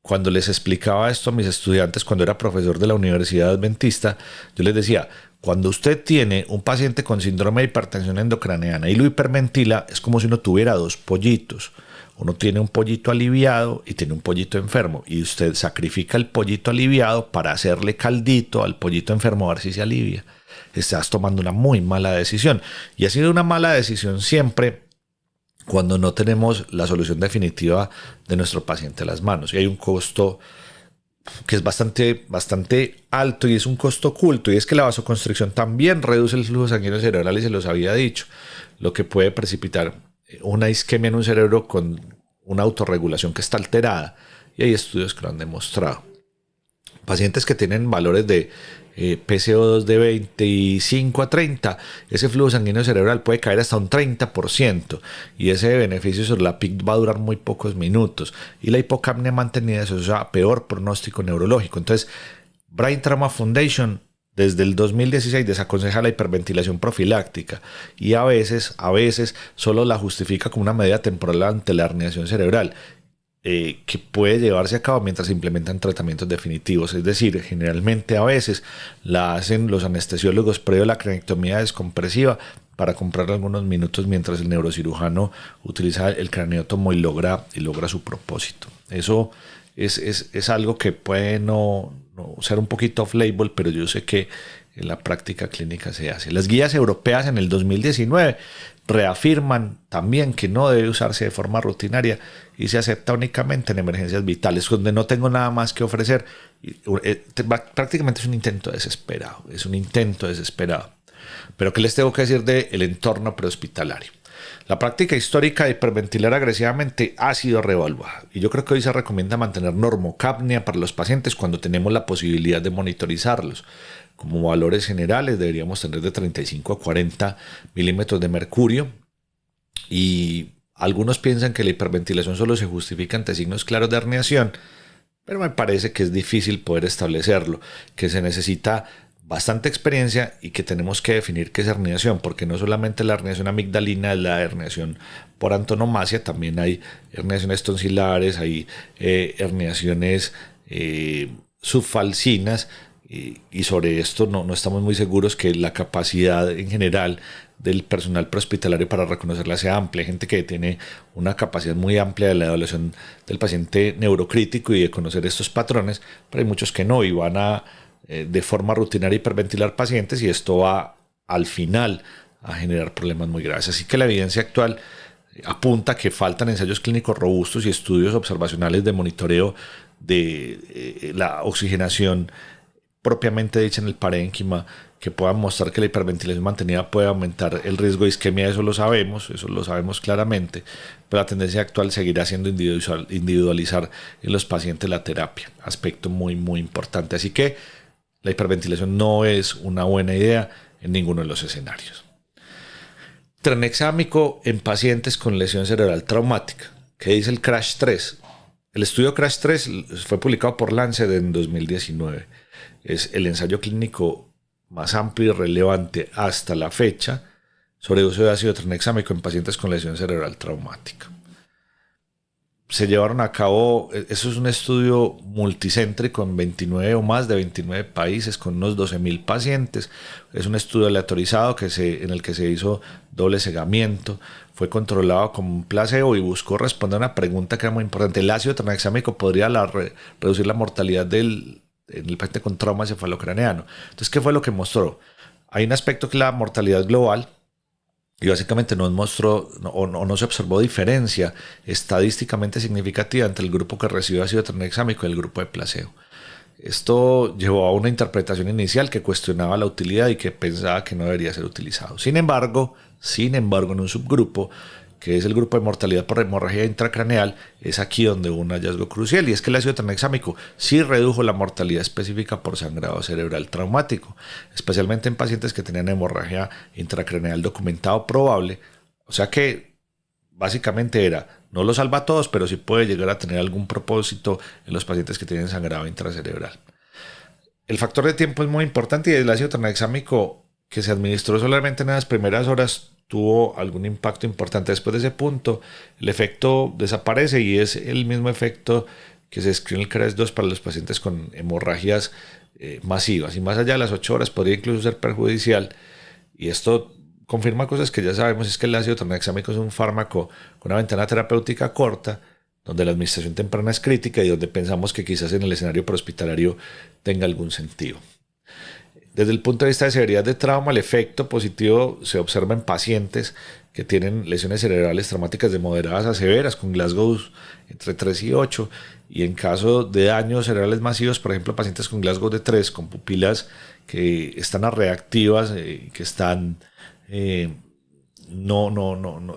cuando les explicaba esto a mis estudiantes, cuando era profesor de la Universidad Adventista, yo les decía, cuando usted tiene un paciente con síndrome de hipertensión endocraneana y lo hiperventila, es como si uno tuviera dos pollitos. Uno tiene un pollito aliviado y tiene un pollito enfermo, y usted sacrifica el pollito aliviado para hacerle caldito al pollito enfermo a ver si se alivia. Estás tomando una muy mala decisión, y ha sido una mala decisión siempre cuando no tenemos la solución definitiva de nuestro paciente a las manos. Y hay un costo que es bastante alto, y es un costo oculto, y es que la vasoconstricción también reduce el flujo sanguíneo cerebral, y se los había dicho, lo que puede precipitar una isquemia en un cerebro con una autorregulación que está alterada, y hay estudios que lo han demostrado. Pacientes que tienen valores de PCO2 de 25 a 30, ese flujo sanguíneo cerebral puede caer hasta un 30%, y ese beneficio sobre la PIC va a durar muy pocos minutos, y la hipocapnia mantenida se usa a peor pronóstico neurológico. Entonces, Brain Trauma Foundation desde el 2016 desaconseja la hiperventilación profiláctica, y a veces solo la justifica como una medida temporal ante la herniación cerebral, que puede llevarse a cabo mientras se implementan tratamientos definitivos. Es decir, generalmente a veces la hacen los anestesiólogos previo a la cranectomía descompresiva para comprar algunos minutos mientras el neurocirujano utiliza el craneótomo y logra su propósito. Eso es algo que puede no ser un poquito off-label, pero yo sé que en la práctica clínica se hace. Las guías europeas en el 2019 reafirman también que no debe usarse de forma rutinaria y se acepta únicamente en emergencias vitales, donde no tengo nada más que ofrecer. Prácticamente es un intento desesperado, Pero ¿qué les tengo que decir del entorno prehospitalario? La práctica histórica de hiperventilar agresivamente ha sido reevaluada, y yo creo que hoy se recomienda mantener normocapnia para los pacientes cuando tenemos la posibilidad de monitorizarlos. Como valores generales deberíamos tener de 35 a 40 milímetros de mercurio, y algunos piensan que la hiperventilación solo se justifica ante signos claros de herniación, pero me parece que es difícil poder establecerlo, que se necesita bastante experiencia y que tenemos que definir qué es herniación, porque no solamente la herniación amigdalina es la herniación por antonomasia, también hay herniaciones tonsilares, hay herniaciones subfalcinas, y sobre esto no estamos muy seguros que la capacidad en general del personal prehospitalario para reconocerla sea amplia. Hay gente que tiene una capacidad muy amplia de la evaluación del paciente neurocrítico y de conocer estos patrones, pero hay muchos que no, y van a de forma rutinaria hiperventilar pacientes, y esto va al final a generar problemas muy graves. Así que la evidencia actual apunta que faltan ensayos clínicos robustos y estudios observacionales de monitoreo de la oxigenación propiamente dicha en el parénquima, que puedan mostrar que la hiperventilación mantenida puede aumentar el riesgo de isquemia. Eso lo sabemos claramente, pero la tendencia actual seguirá siendo individualizar en los pacientes la terapia, aspecto muy importante. Así que la hiperventilación no es una buena idea en ninguno de los escenarios. Tranexámico en pacientes con lesión cerebral traumática. ¿Qué dice el CRASH 3? El estudio CRASH 3 fue publicado por Lancet en 2019. Es el ensayo clínico más amplio y relevante hasta la fecha sobre uso de ácido tranexámico en pacientes con lesión cerebral traumática. Se llevaron a cabo, eso es un estudio multicéntrico en 29 o más de 29 países con unos 12,000 pacientes. Es un estudio aleatorizado en el que se hizo doble cegamiento, fue controlado como un placebo y buscó responder a una pregunta que era muy importante. ¿El ácido tranexámico podría reducir la mortalidad en el paciente con trauma cefalocraneano? Entonces, ¿qué fue lo que mostró? Hay un aspecto que es la mortalidad global, y básicamente no se observó diferencia estadísticamente significativa entre el grupo que recibió ácido tranexámico y el grupo de placebo. Esto llevó a una interpretación inicial que cuestionaba la utilidad y que pensaba que no debería ser utilizado. Sin embargo, en un subgrupo, que es el grupo de mortalidad por hemorragia intracraneal, es aquí donde hubo un hallazgo crucial, y es que el ácido tranexámico sí redujo la mortalidad específica por sangrado cerebral traumático, especialmente en pacientes que tenían hemorragia intracraneal documentado probable. O sea que básicamente no lo salva a todos, pero sí puede llegar a tener algún propósito en los pacientes que tienen sangrado intracerebral. el factor de tiempo es muy importante y el ácido tranexámico que se administró solamente en las primeras horas tuvo algún impacto importante. Después de ese punto, el efecto desaparece y es el mismo efecto que se describe en el CRAS-2 para los pacientes con hemorragias masivas. Y más allá de las 8 horas podría incluso ser perjudicial. Y esto confirma cosas que ya sabemos, es que el ácido tranexámico es un fármaco con una ventana terapéutica corta, donde la administración temprana es crítica y donde pensamos que quizás en el escenario prehospitalario tenga algún sentido. Desde el punto de vista de severidad de trauma, el efecto positivo se observa en pacientes que tienen lesiones cerebrales traumáticas de moderadas a severas, con Glasgow entre 3 y 8, y en caso de daños cerebrales masivos, por ejemplo, pacientes con Glasgow de 3, con pupilas que están reactivas, que están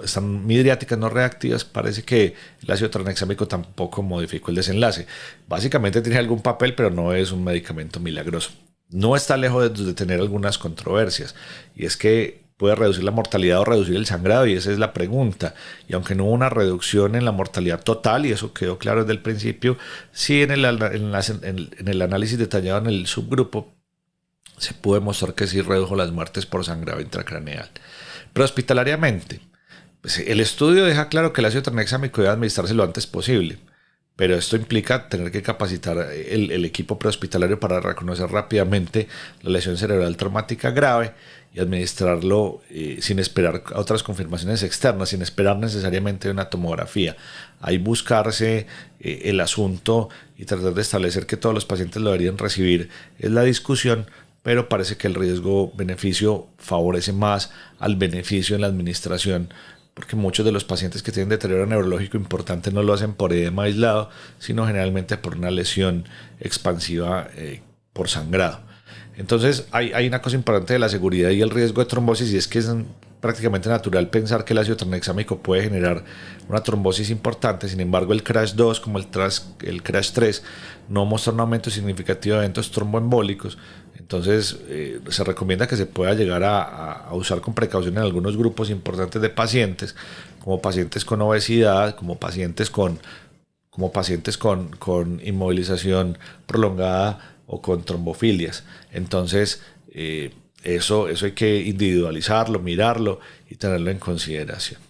están midriáticas, no reactivas, parece que el ácido tranexámico tampoco modificó el desenlace. Básicamente tiene algún papel, pero no es un medicamento milagroso. No está lejos de tener algunas controversias, y es que puede reducir la mortalidad o reducir el sangrado, y esa es la pregunta. Y aunque no hubo una reducción en la mortalidad total, y eso quedó claro desde el principio, sí en el análisis detallado en el subgrupo se pudo demostrar que sí redujo las muertes por sangrado intracraneal. Pero hospitalariamente, pues el estudio deja claro que el ácido tranexámico debe administrarse lo antes posible, pero esto implica tener que capacitar el equipo prehospitalario para reconocer rápidamente la lesión cerebral traumática grave y administrarlo sin esperar a otras confirmaciones externas, sin esperar necesariamente una tomografía. Ahí buscarse el asunto y tratar de establecer que todos los pacientes lo deberían recibir es la discusión, pero parece que el riesgo-beneficio favorece más al beneficio en la administración, porque muchos de los pacientes que tienen deterioro neurológico importante no lo hacen por edema aislado, sino generalmente por una lesión expansiva por sangrado. Entonces hay una cosa importante de la seguridad y el riesgo de trombosis, y es que es prácticamente natural pensar que el ácido tranexámico puede generar una trombosis importante. Sin embargo, el CRAS-2 como el CRAS-3 no muestra un aumento significativo de eventos tromboembólicos. Entonces se recomienda que se pueda llegar a usar con precaución en algunos grupos importantes de pacientes, como pacientes con obesidad, como pacientes con inmovilización prolongada o con trombofilias. Entonces eso hay que individualizarlo, mirarlo y tenerlo en consideración.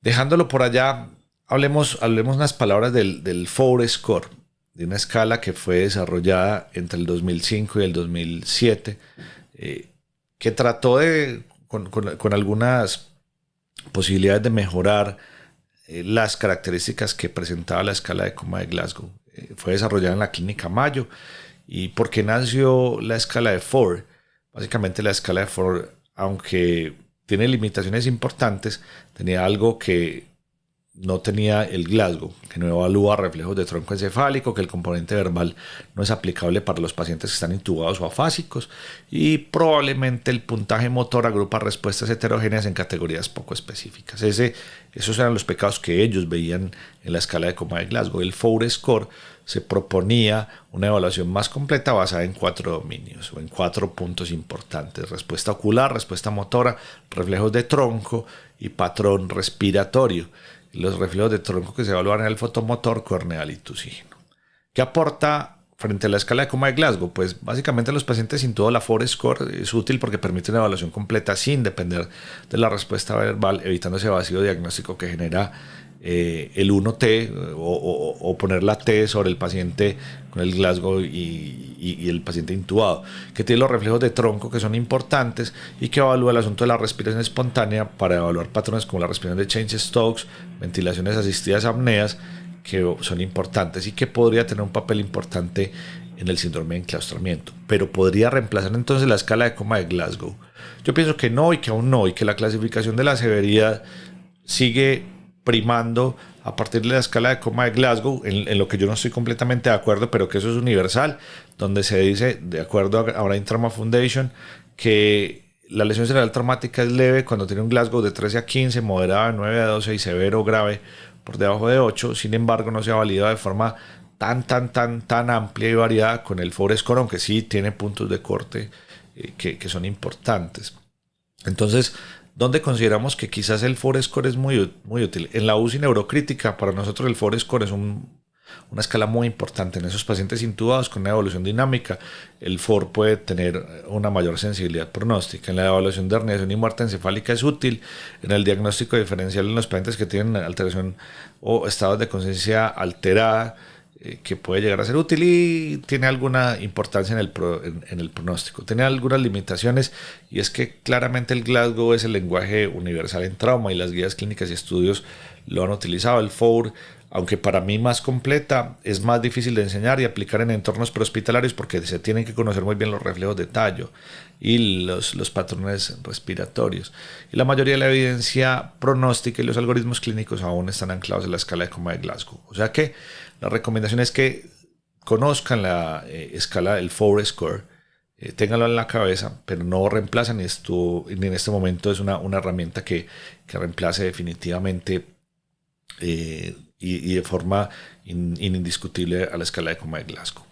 Dejándolo por allá, hablemos unas palabras del FOUR score, de una escala que fue desarrollada entre el 2005 y el 2007, que trató con algunas posibilidades de mejorar las características que presentaba la escala de coma de Glasgow. Fue desarrollada en la Clínica Mayo. ¿Y por qué nació la escala de FOUR? Básicamente la escala de FOUR, aunque tiene limitaciones importantes, tenía algo que no tenía el Glasgow, que no evalúa reflejos de tronco encefálico, que el componente verbal no es aplicable para los pacientes que están intubados o afásicos, y probablemente el puntaje motor agrupa respuestas heterogéneas en categorías poco específicas. Esos eran los pecados que ellos veían en la escala de coma de Glasgow. El FOUR score se proponía una evaluación más completa basada en 4 dominios o en 4 puntos importantes: respuesta ocular, respuesta motora, reflejos de tronco y patrón respiratorio. Los reflejos de tronco que se evalúan en el fotomotor, corneal y tusígeno. ¿Qué aporta frente a la escala de coma de Glasgow? Pues básicamente los pacientes sin todo la FOUR score es útil porque permite una evaluación completa sin depender de la respuesta verbal, evitando ese vacío diagnóstico que genera el 1T o poner la T sobre el paciente con el Glasgow y el paciente intubado, que tiene los reflejos de tronco que son importantes y que evalúa el asunto de la respiración espontánea para evaluar patrones como la respiración de Chaynes-Stokes, ventilaciones asistidas, apneas, que son importantes y que podría tener un papel importante en el síndrome de enclaustramiento. Pero podría reemplazar entonces la escala de coma de Glasgow. Yo pienso que no, y que aún no, y que la clasificación de la severidad sigue primando a partir de la escala de coma de Glasgow, en lo que yo no estoy completamente de acuerdo, pero que eso es universal, donde se dice, de acuerdo a Brain Trauma Foundation, que la lesión cerebral traumática es leve cuando tiene un Glasgow de 13 a 15, moderada de 9 a 12 y severo o grave por debajo de 8. Sin embargo, no se ha validado de forma tan amplia y variada con el FOUR score, aunque sí tiene puntos de corte que son importantes. Entonces, ¿dónde consideramos que quizás el FOUR score es muy útil? En la UCI neurocrítica, para nosotros el FOUR score es un una escala muy importante. En esos pacientes intubados con una evolución dinámica, el FOR puede tener una mayor sensibilidad pronóstica. En la evaluación de herniación y muerte encefálica es útil. En el diagnóstico diferencial en los pacientes que tienen alteración o estados de conciencia alterada, que puede llegar a ser útil y tiene alguna importancia en el pronóstico. Tiene algunas limitaciones, y es que claramente el Glasgow es el lenguaje universal en trauma y las guías clínicas y estudios lo han utilizado. El FOUR, aunque para mí más completa, es más difícil de enseñar y aplicar en entornos prehospitalarios porque se tienen que conocer muy bien los reflejos de tallo y los patrones respiratorios. Y la mayoría de la evidencia pronóstica y los algoritmos clínicos aún están anclados en la escala de coma de Glasgow. O sea que la recomendación es que conozcan la escala del FOUR score, ténganlo en la cabeza, pero no reemplazan ni en este momento es una herramienta que reemplace definitivamente y de forma indiscutible a la escala de coma de Glasgow.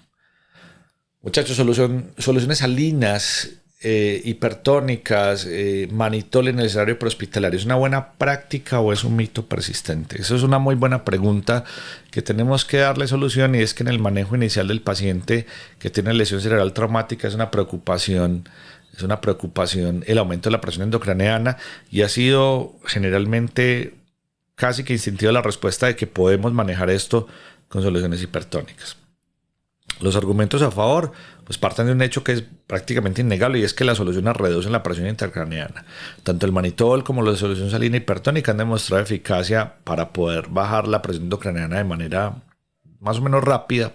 Muchachos, soluciones salinas, hipertónicas, manitol en el escenario prehospitalario, ¿es una buena práctica o es un mito persistente? Eso es una muy buena pregunta que tenemos que darle solución, y es que en el manejo inicial del paciente que tiene lesión cerebral traumática es una preocupación el aumento de la presión endocraneana, y ha sido generalmente casi que instintiva la respuesta de que podemos manejar esto con soluciones hipertónicas. Los argumentos a favor pues parten de un hecho que es prácticamente innegable, y es que las soluciones reducen la presión intracraneana. Tanto el manitol como la solución salina hipertónica han demostrado eficacia para poder bajar la presión endocraneana de manera más o menos rápida,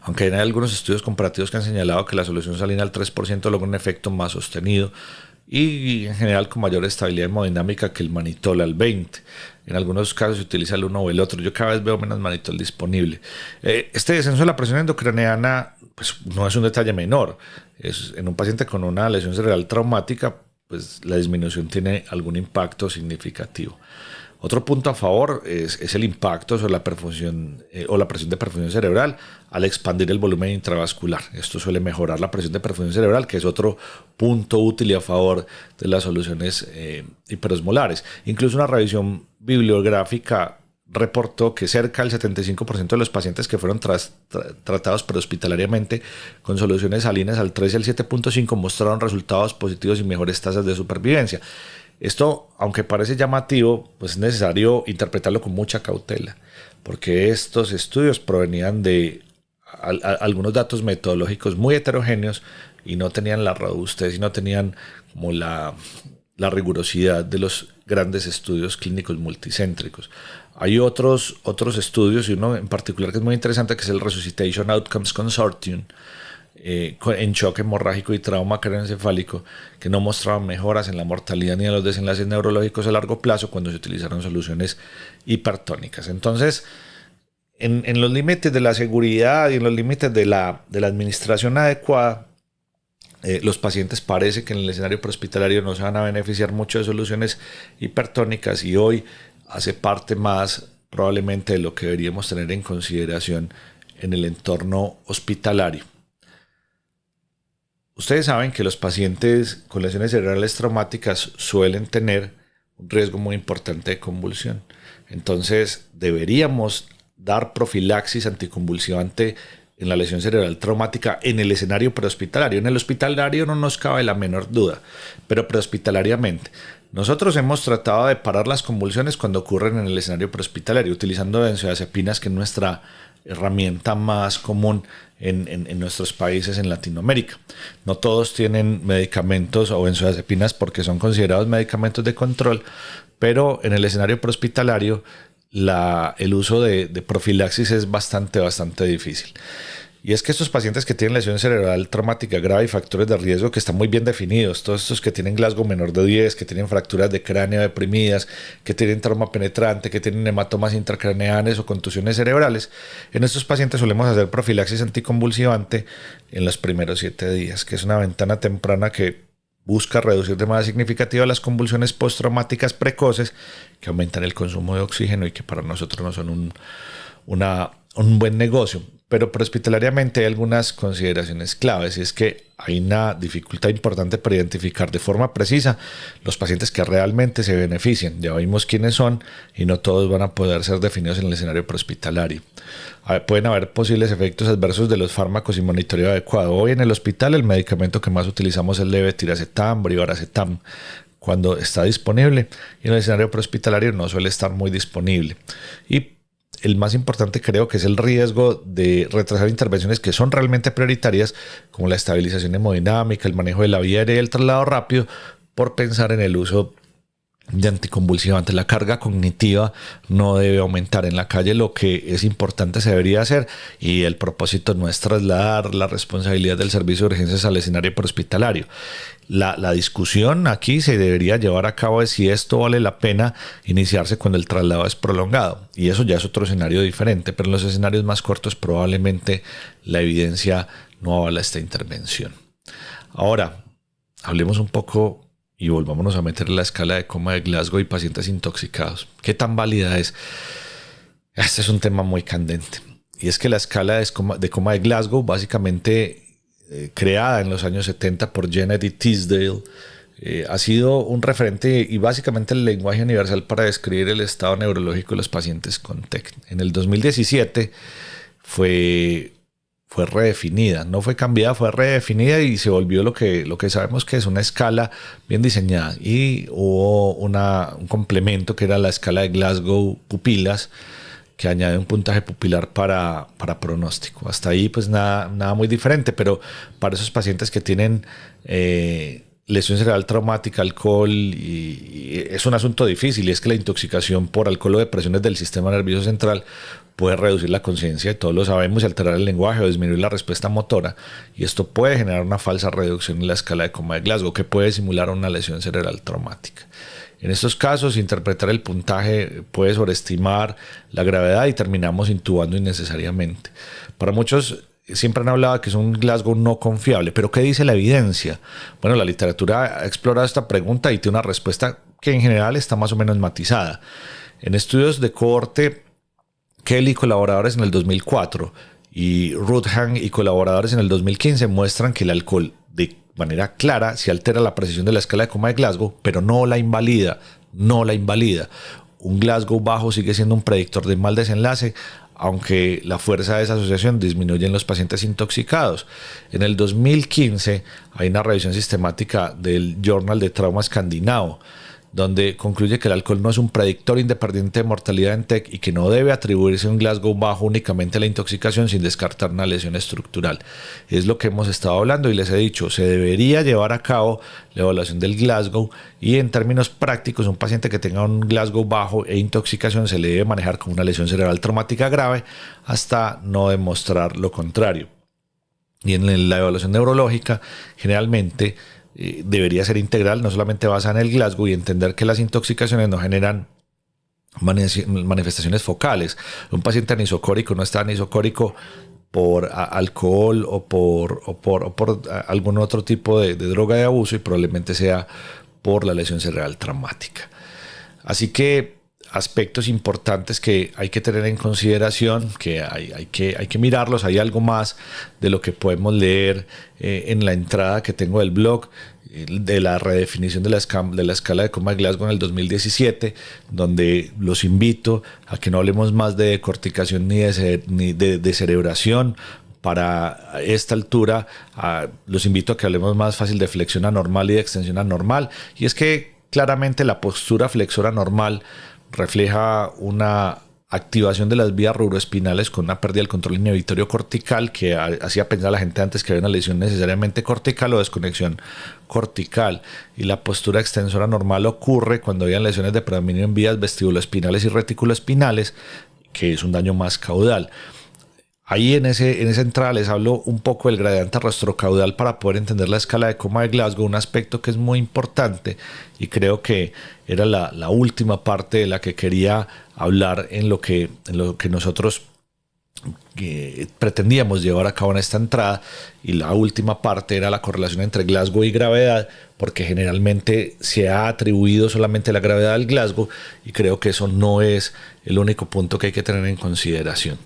aunque hay algunos estudios comparativos que han señalado que la solución salina al 3% logra un efecto más sostenido y en general con mayor estabilidad hemodinámica que el manitol al 20%. En algunos casos se utiliza el uno o el otro. Yo cada vez veo menos manitol disponible. Este descenso de la presión endocraneana pues, no es un detalle menor. En un paciente con una lesión cerebral traumática, pues la disminución tiene algún impacto significativo. Otro punto a favor es el impacto sobre la perfusión o la presión de perfusión cerebral al expandir el volumen intravascular. Esto suele mejorar la presión de perfusión cerebral, que es otro punto útil y a favor de las soluciones hiperosmolares. Incluso una revisión bibliográfica reportó que cerca del 75% de los pacientes que fueron tratados prehospitalariamente con soluciones salinas al 3 y al 7.5 mostraron resultados positivos y mejores tasas de supervivencia. Esto, aunque parece llamativo, pues es necesario interpretarlo con mucha cautela, porque estos estudios provenían de algunos datos metodológicos muy heterogéneos y no tenían la robustez y no tenían como la rigurosidad de los grandes estudios clínicos multicéntricos. Hay otros estudios, y uno en particular que es muy interesante, que es el Resuscitation Outcomes Consortium, en shock hemorrágico y trauma craneoencefálico, que no mostraban mejoras en la mortalidad ni en los desenlaces neurológicos a largo plazo cuando se utilizaron soluciones hipertónicas. Entonces, en los límites de la seguridad y en los límites de la administración adecuada, los pacientes parece que en el escenario prehospitalario no se van a beneficiar mucho de soluciones hipertónicas, y hoy hace parte más probablemente de lo que deberíamos tener en consideración en el entorno hospitalario. Ustedes saben que los pacientes con lesiones cerebrales traumáticas suelen tener un riesgo muy importante de convulsión. Entonces, deberíamos dar profilaxis anticonvulsivante en la lesión cerebral traumática en el escenario prehospitalario. En el hospitalario no nos cabe la menor duda, pero prehospitalariamente. Nosotros hemos tratado de parar las convulsiones cuando ocurren en el escenario prehospitalario, utilizando benzodiazepinas, que es nuestra herramienta más común en nuestros países en Latinoamérica. No todos tienen medicamentos o benzodiazepinas porque son considerados medicamentos de control, pero en el escenario prehospitalario el uso de profilaxis es bastante difícil. Y es que estos pacientes que tienen lesión cerebral traumática grave y factores de riesgo que están muy bien definidos, todos estos que tienen Glasgow menor de 10, que tienen fracturas de cráneo deprimidas, que tienen trauma penetrante, que tienen hematomas intracraneales o contusiones cerebrales, en estos pacientes solemos hacer profilaxis anticonvulsivante en los primeros 7 días, que es una ventana temprana que busca reducir de manera significativa las convulsiones postraumáticas precoces que aumentan el consumo de oxígeno y que para nosotros no son un buen negocio. pero prehospitalariamente hay algunas consideraciones claves, y es que hay una dificultad importante para identificar de forma precisa los pacientes que realmente se benefician. Ya vimos quiénes son y no todos van a poder ser definidos en el escenario prehospitalario. Pueden haber posibles efectos adversos de los fármacos y monitoreo adecuado. Hoy en el hospital el medicamento que más utilizamos es el levetiracetam, brivaracetam, cuando está disponible, y en el escenario prehospitalario no suele estar muy disponible. Y el más importante creo que es el riesgo de retrasar intervenciones que son realmente prioritarias, como la estabilización hemodinámica, el manejo de la vía aérea y el traslado rápido, por pensar en el uso de anticonvulsivantes. La carga cognitiva no debe aumentar en la calle. Lo que es importante se debería hacer, y el propósito no es trasladar la responsabilidad del servicio de urgencias al escenario prehospitalario. La discusión aquí se debería llevar a cabo de si esto vale la pena iniciarse cuando el traslado es prolongado, y eso ya es otro escenario diferente, pero en los escenarios más cortos probablemente la evidencia no avala esta intervención. Ahora, hablemos un poco y volvámonos a meter en la escala de coma de Glasgow y pacientes intoxicados. ¿Qué tan válida es? Este es un tema muy candente, y es que la escala de coma de Glasgow, básicamente creada en los años 70 por Janet y Tisdale, ha sido un referente y básicamente el lenguaje universal para describir el estado neurológico de los pacientes con TEC. En el 2017 fue redefinida, no fue cambiada, fue redefinida y se volvió lo que sabemos que es una escala bien diseñada, y hubo un complemento que era la escala de Glasgow pupilas, que añade un puntaje pupilar para pronóstico. Hasta ahí pues nada muy diferente, pero para esos pacientes que tienen lesión cerebral traumática, alcohol, y es un asunto difícil, y es que la intoxicación por alcohol o depresiones del sistema nervioso central puede reducir la conciencia, todos lo sabemos, y alterar el lenguaje o disminuir la respuesta motora, y esto puede generar una falsa reducción en la escala de coma de Glasgow, que puede simular una lesión cerebral traumática. En estos casos, interpretar el puntaje puede sobreestimar la gravedad y terminamos intubando innecesariamente. Para muchos siempre han hablado que es un Glasgow no confiable, pero ¿qué dice la evidencia? Bueno, la literatura ha explorado esta pregunta y tiene una respuesta que en general está más o menos matizada. En estudios de cohorte, Kelly y colaboradores en el 2004 y Rudhan y colaboradores en el 2015 muestran que el alcohol de manera clara se altera la precisión de la escala de coma de Glasgow, pero no la invalida. Un Glasgow bajo sigue siendo un predictor de mal desenlace, aunque la fuerza de esa asociación disminuye en los pacientes intoxicados. En el 2015 hay una revisión sistemática del Journal de Trauma Escandinavo, donde concluye que el alcohol no es un predictor independiente de mortalidad en TEC y que no debe atribuirse un Glasgow bajo únicamente a la intoxicación sin descartar una lesión estructural. Es lo que hemos estado hablando y les he dicho, se debería llevar a cabo la evaluación del Glasgow, y en términos prácticos un paciente que tenga un Glasgow bajo e intoxicación se le debe manejar como una lesión cerebral traumática grave hasta no demostrar lo contrario. Y en la evaluación neurológica generalmente debería ser integral, no solamente basada en el Glasgow, y entender que las intoxicaciones no generan manifestaciones focales. Un paciente anisocórico no está anisocórico por alcohol o por algún otro tipo de droga de abuso, y probablemente sea por la lesión cerebral traumática. Así que aspectos importantes que hay que tener en consideración, que hay que mirarlos. Hay algo más de lo que podemos leer en la entrada que tengo del blog, de la redefinición de la escala de coma de Glasgow en el 2017, donde los invito a que no hablemos más de decorticación ni de descerebración. Para esta altura, los invito a que hablemos más fácil de flexión anormal y de extensión anormal, y es que claramente la postura flexora normal refleja una activación de las vías rubroespinales con una pérdida del control inhibitorio cortical, que hacía pensar a la gente antes que había una lesión necesariamente cortical o desconexión cortical. Y la postura extensora normal ocurre cuando hay lesiones de predominio en vías vestibuloespinales y reticuloespinales, que es un daño más caudal. Ahí en esa entrada les hablo un poco del gradiente rostrocaudal para poder entender la escala de coma de Glasgow, un aspecto que es muy importante, y creo que era la última parte de la que quería hablar en lo que nosotros pretendíamos llevar a cabo en esta entrada. Y la última parte era la correlación entre Glasgow y gravedad, porque generalmente se ha atribuido solamente la gravedad al Glasgow, y creo que eso no es el único punto que hay que tener en consideración.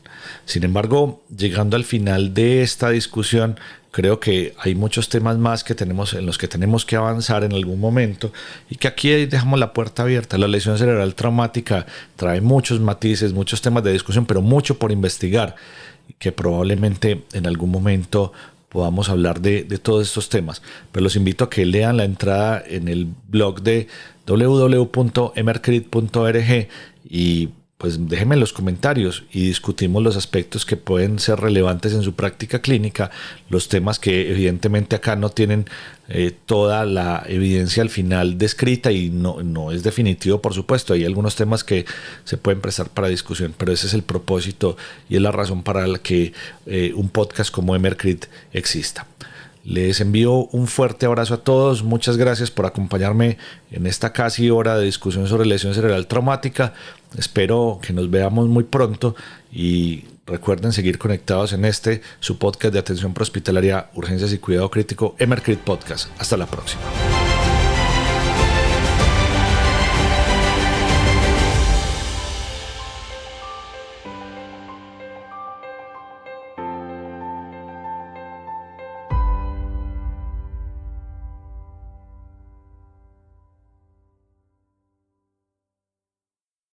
Sin embargo, llegando al final de esta discusión, creo que hay muchos temas más en los que tenemos que avanzar en algún momento y que aquí dejamos la puerta abierta. La lesión cerebral traumática trae muchos matices, muchos temas de discusión, pero mucho por investigar, que probablemente en algún momento podamos hablar de todos estos temas. Pero los invito a que lean la entrada en el blog de www.emercrit.org y pues déjenme en los comentarios y discutimos los aspectos que pueden ser relevantes en su práctica clínica, los temas que evidentemente acá no tienen toda la evidencia al final descrita y no es definitivo, por supuesto. Hay algunos temas que se pueden prestar para discusión, pero ese es el propósito y es la razón para la que un podcast como Emercrit exista. Les envío un fuerte abrazo a todos. Muchas gracias por acompañarme en esta casi hora de discusión sobre lesión cerebral traumática. Espero que nos veamos muy pronto y recuerden seguir conectados en su podcast de atención prehospitalaria, urgencias y cuidado crítico, Emercrit Podcast. Hasta la próxima.